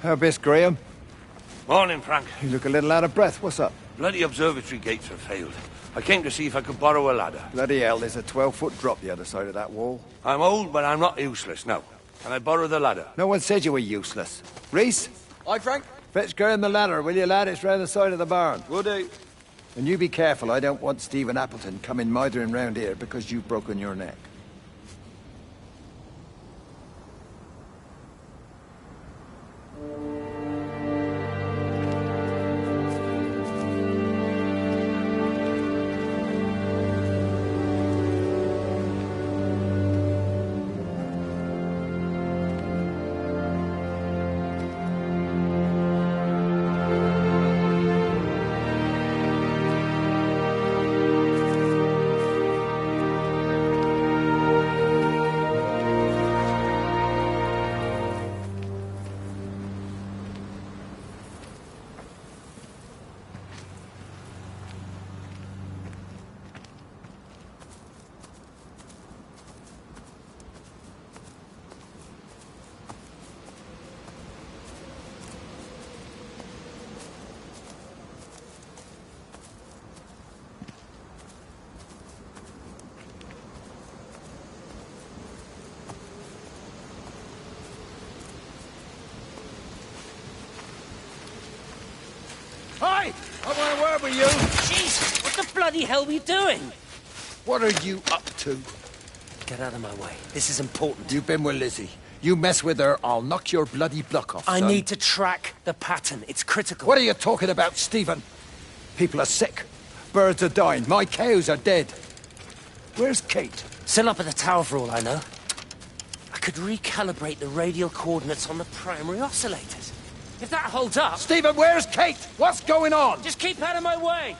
How best, Graham? Morning, Frank. You look a little out of breath. What's up? Bloody observatory gates have failed. I came to see if I could borrow a ladder. Bloody hell, there's a 12-foot drop the other side of that wall. I'm old, but I'm not useless, no. Can I borrow the ladder? No one said you were useless. Reese? Aye, Frank? Fetch Graham the ladder, will you, lad? It's round the side of the barn. Will do. And you be careful. I don't want Stephen Appleton coming mithering round here because you've broken your neck. Hi! I want a word with you. Jesus, what the bloody hell are we doing? What are you up to? Get out of my way. This is important. You've been with Lizzie. You mess with her, I'll knock your bloody block off, I son. need to track the pattern. It's critical. What are you talking about, Stephen? People are sick. Birds are dying. My cows are dead. Where's Kate? Still up at the tower for all I know. I could recalibrate the radial coordinates on the primary oscillators. If that holds up... Stephen, where's Kate? What's going on? Just keep out of my way!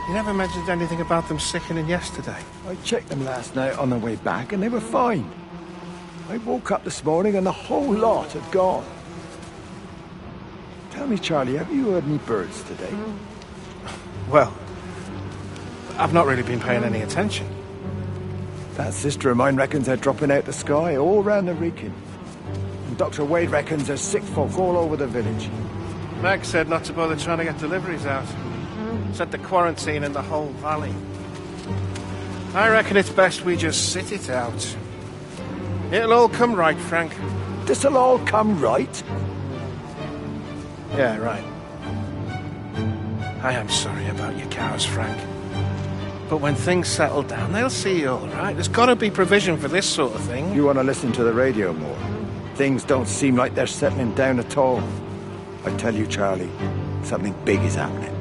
You never mentioned anything about them sickening yesterday. I checked them last night on the way back and they were fine. I woke up this morning and the whole lot had gone. Tell me, Charlie, have you heard any birds today? Well, I've not really been paying any attention. That sister of mine reckons they're dropping out the sky all round the Wrekin. And Dr. Wade reckons there's sick folk all over the village. Meg said not to bother trying to get deliveries out. Said the quarantine in the whole valley. I reckon it's best we just sit it out. It'll all come right, Frank. This'll all come right? Yeah, right. I am sorry about your cows, Frank. But when things settle down, they'll see you all right. There's got to be provision for this sort of thing. You want to listen to the radio more? Things don't seem like they're settling down at all. I tell you, Charlie, something big is happening.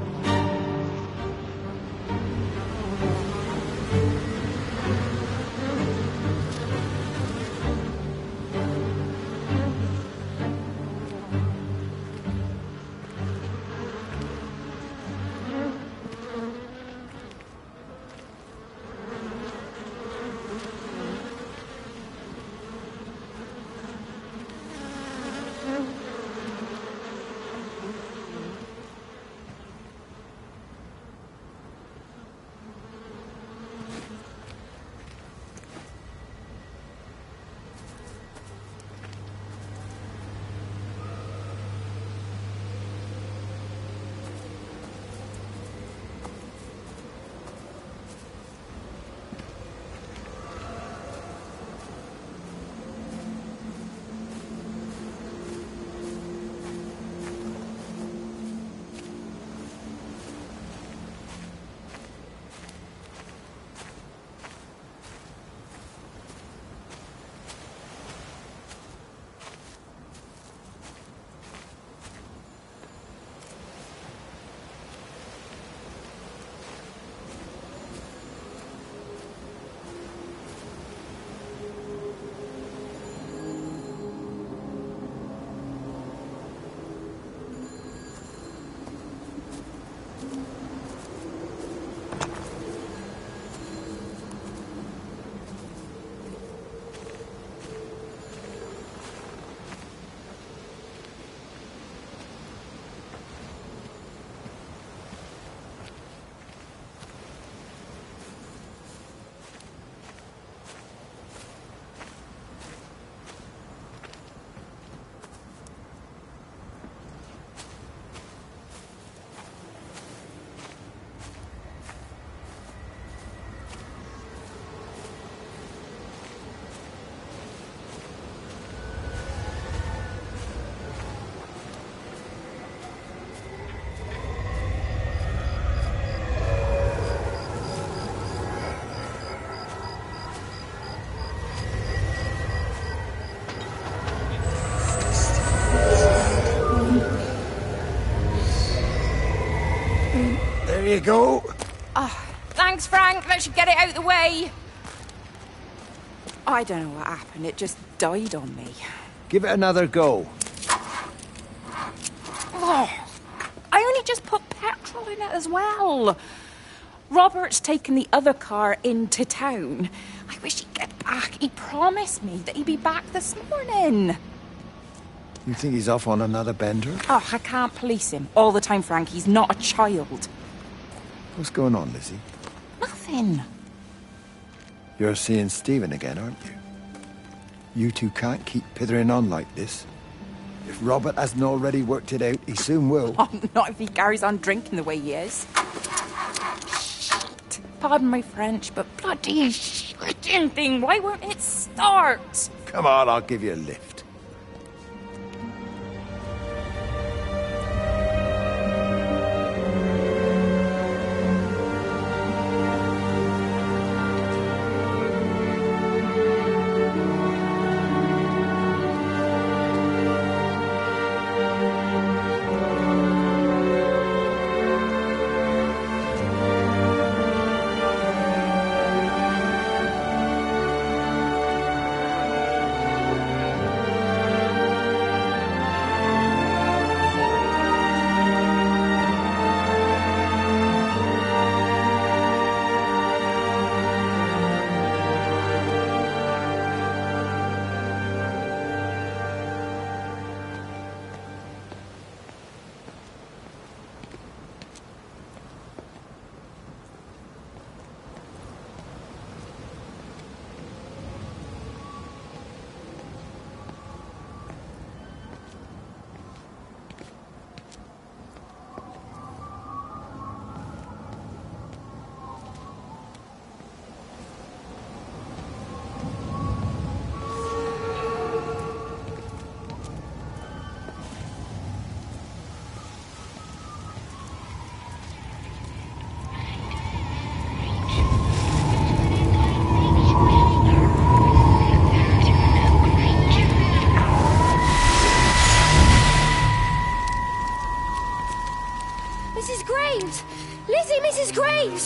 There you go. Oh, thanks, Frank. That should get it out of the way. I don't know what happened. It just died on me. Give it another go. Oh, I only just put petrol in it as well. Robert's taken the other car into town. I wish he'd get back. He promised me that he'd be back this morning. You think he's off on another bender? Oh, I can't police him all the time, Frank. He's not a child. What's going on, Lizzie? Nothing. You're seeing Stephen again, aren't you? You two can't keep pithering on like this. If Robert hasn't already worked it out, he soon will. Oh, not if he carries on drinking the way he is. Shit. Pardon my French, but bloody shitting thing, why won't it start? Come on, I'll give you a lift.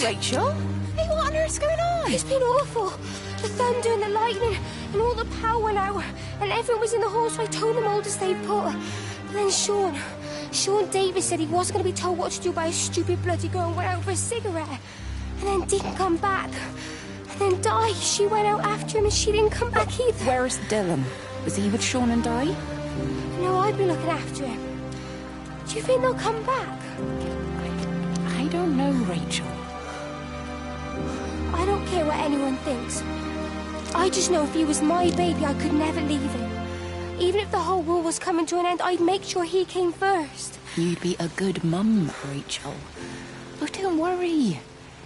Rachel? Hey, what on earth's going on? It's been awful. The thunder and the lightning and all the power went out and everyone was in the hall, so I told them all to stay put. But then Sean Davis said he wasn't going to be told what to do by a stupid bloody girl and went out for a cigarette. And then didn't come back. And then Di, she went out after him and she didn't come back either. Where's Dylan? Was he with Sean and Di? No, I'd be looking after him. Do you think they'll come back? I don't know, Rachel. I don't care what anyone thinks. I just know if he was my baby, I could never leave him. Even if the whole world was coming to an end, I'd make sure he came first. You'd be a good mum, Rachel. Oh, don't worry.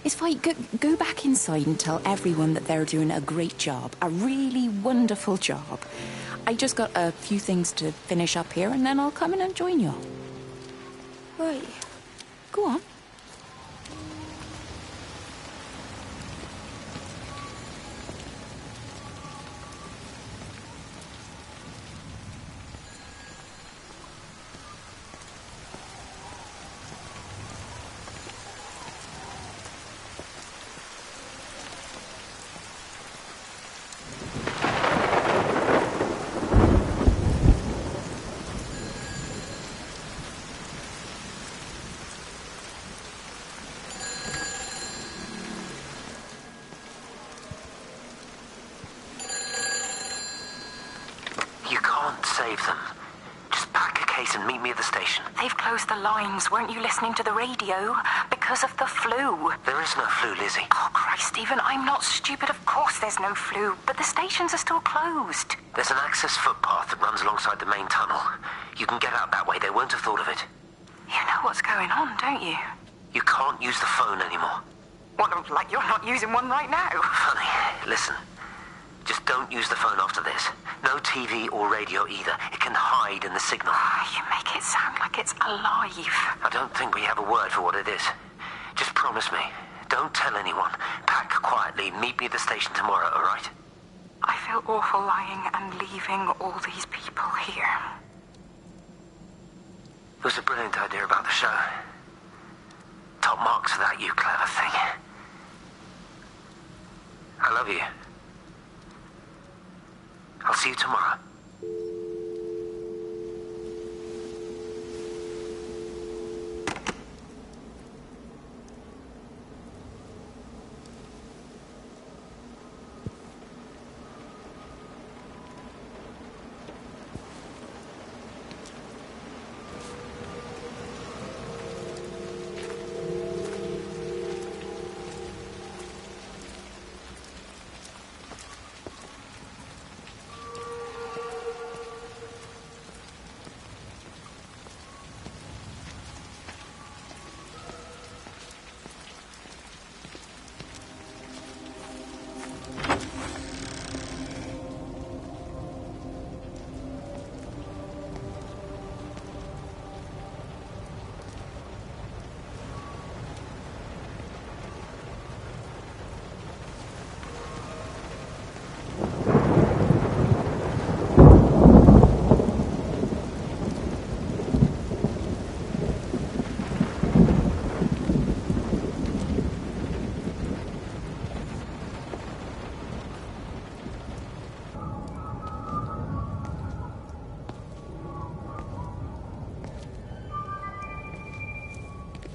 It's fine. Go back inside and tell everyone that they're doing a great job. A really wonderful job. I just got a few things to finish up here, and then I'll come in and join you. Right. Go on. The lines. Weren't you listening to the radio? Because of the flu. There is no flu, Lizzie. Oh, Christ, Stephen, I'm not stupid. Of course there's no flu, but the stations are still closed. There's an access footpath that runs alongside the main tunnel. You can get out that way. They won't have thought of it. You know what's going on, don't you? You can't use the phone anymore. What, like you're not using one right now? Funny. Listen. Just don't use the phone after this. No TV or radio either. It can hide in the signal. You make it sound like it's alive. I don't think we have a word for what it is. Just promise me. Don't tell anyone. Pack quietly. Meet me at the station tomorrow, all right? I feel awful lying and leaving all these people here. It was a brilliant idea about the show. top marks for that, you clever thing. I love you. I'll see you tomorrow.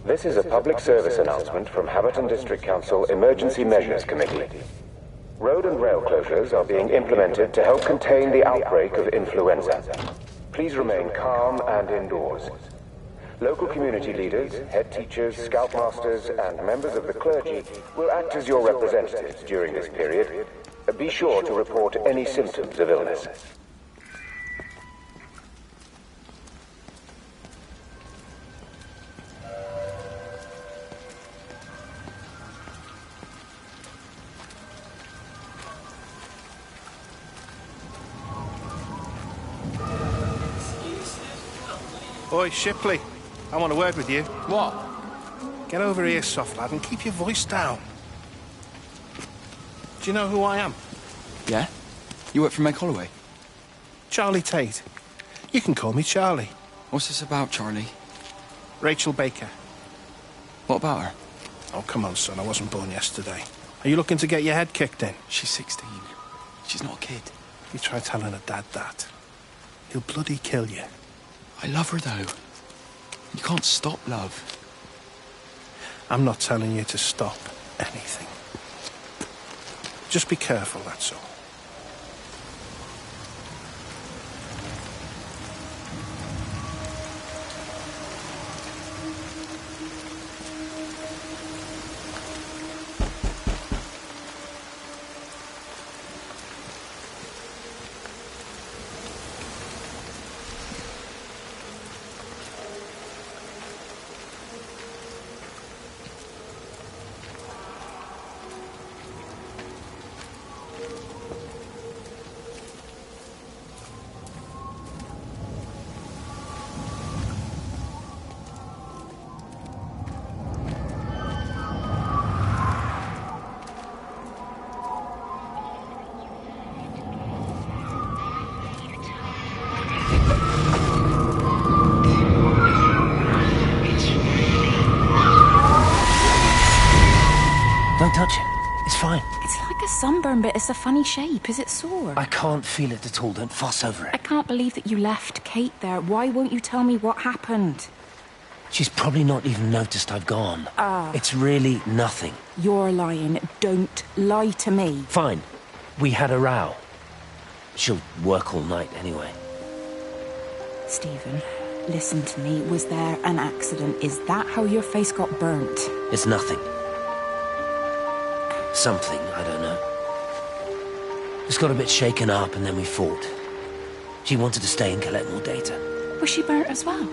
This is a public service announcement from Haverton District Council Emergency Measures Committee. Road and rail closures are being implemented to help contain the outbreak of influenza. Please remain calm and indoors. Local community leaders, head teachers, scoutmasters, and members of the clergy will act as your representatives during this period. Be sure to report any symptoms of illness. Oi, Shipley, I want a word with you. What? Get over here, soft lad, and keep your voice down. Do you know who I am? Yeah? You work for Meg Holloway? Charlie Tate. You can call me Charlie. What's this about, Charlie? Rachel Baker. What about her? Oh, come on, son, I wasn't born yesterday. Are you looking to get your head kicked in? She's 16. She's not a kid. You try telling her dad that. He'll bloody kill you. I love her, though. You can't stop love. I'm not telling you to stop anything. Just be careful, that's all. Don't touch it. It's fine. It's like a sunburn, but it's a funny shape. Is it sore? I can't feel it at all. Don't fuss over I it. can't believe that you left Kate there. Why won't you tell me what happened? She's probably not even noticed I've gone. It's really nothing. You're lying. Don't lie to me. Fine. We had a row. She'll work all night anyway. Stephen, listen to me. Was there an accident? Is that how your face got burnt? It's nothing. Something, I don't know. Just got a bit shaken up and then we fought. She wanted to stay and collect more data. Was she burnt as well?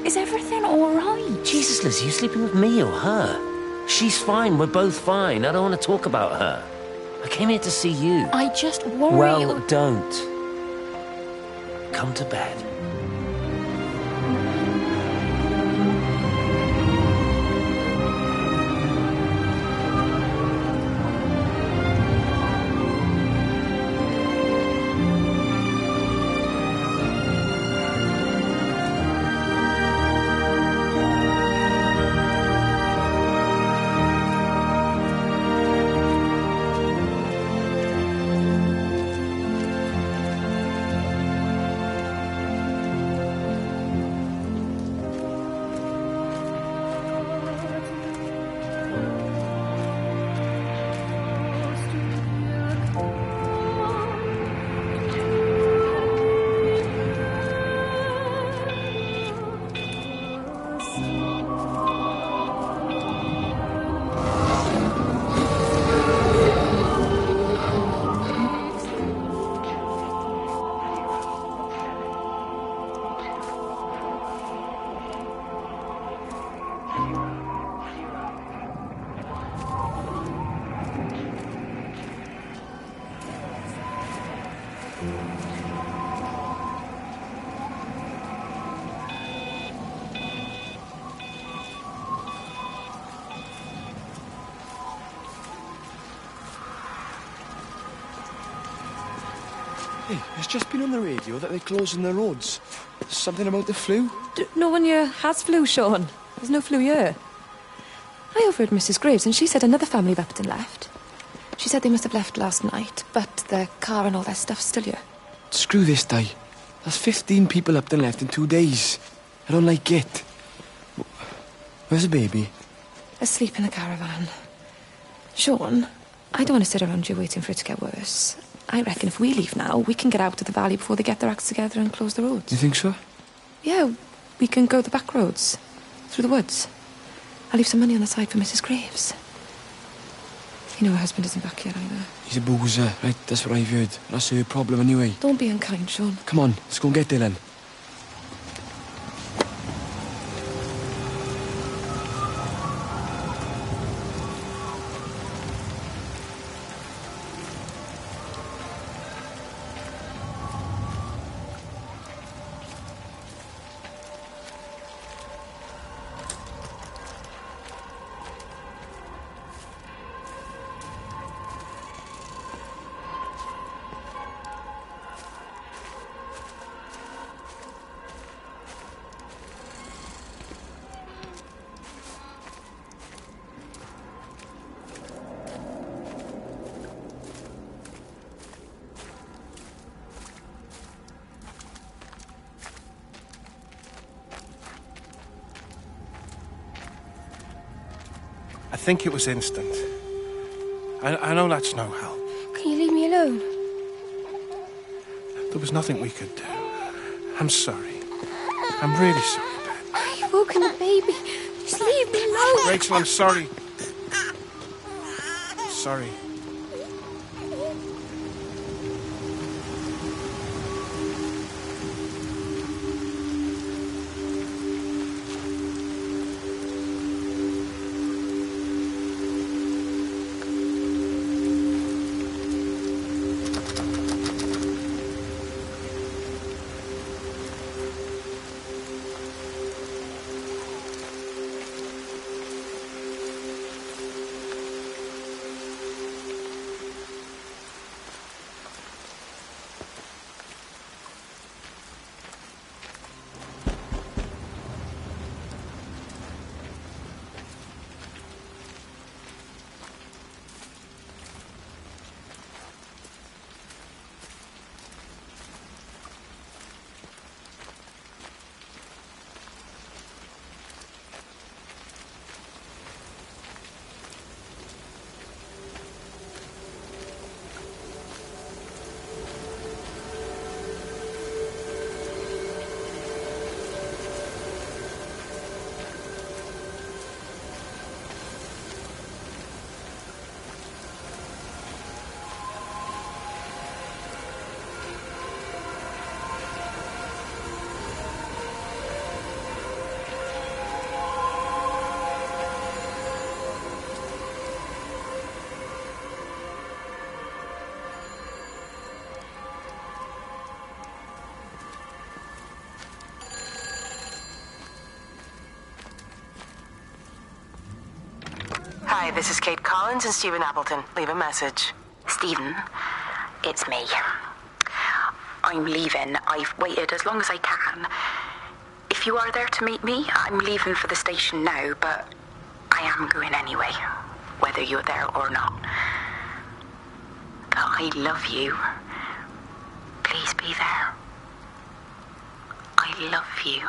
Is everything all right? Jesus, Liz, are you sleeping with me or her? She's fine, we're both fine. I don't want to talk about her. I came here to see you. I just worry... Well, don't. Come to bed. Hey, it's just been on the radio that they're closing the roads. Something about the flu? No one here has flu, Sean. There's no flu here. I overheard Mrs. Graves, and she said another family of Upton left. She said they must have left last night, but their car and all their stuff's still here. Screw this, Di. There's 15 people Upton left in 2 days. I don't like it. Where's the baby? Asleep in the caravan. Sean, I don't want to sit around here waiting for it to get worse. I reckon if we leave now, we can get out of the valley before they get their acts together and close the roads. You think so? Yeah, we can go the back roads, through the woods. I'll leave some money on the side for Mrs. Graves. You know her husband isn't back yet either. He's a boozer, right? That's what I've heard. That's her problem anyway. Don't be unkind, Sean. Come on, let's go and get Dylan. I think it was instant. I know that's no help. Can you leave me alone? There was nothing we could do. I'm sorry. I'm really sorry, Ben. You've woken the baby. Just leave me alone. Rachel, I'm sorry. Sorry. Hi, this is Kate Collins and Stephen Appleton. Leave a message. Stephen, it's me. I'm leaving. I've waited as long as I can. If you are there to meet me, I'm leaving for the station now, but I am going anyway, whether you're there or not. But I love you. Please be there. I love you.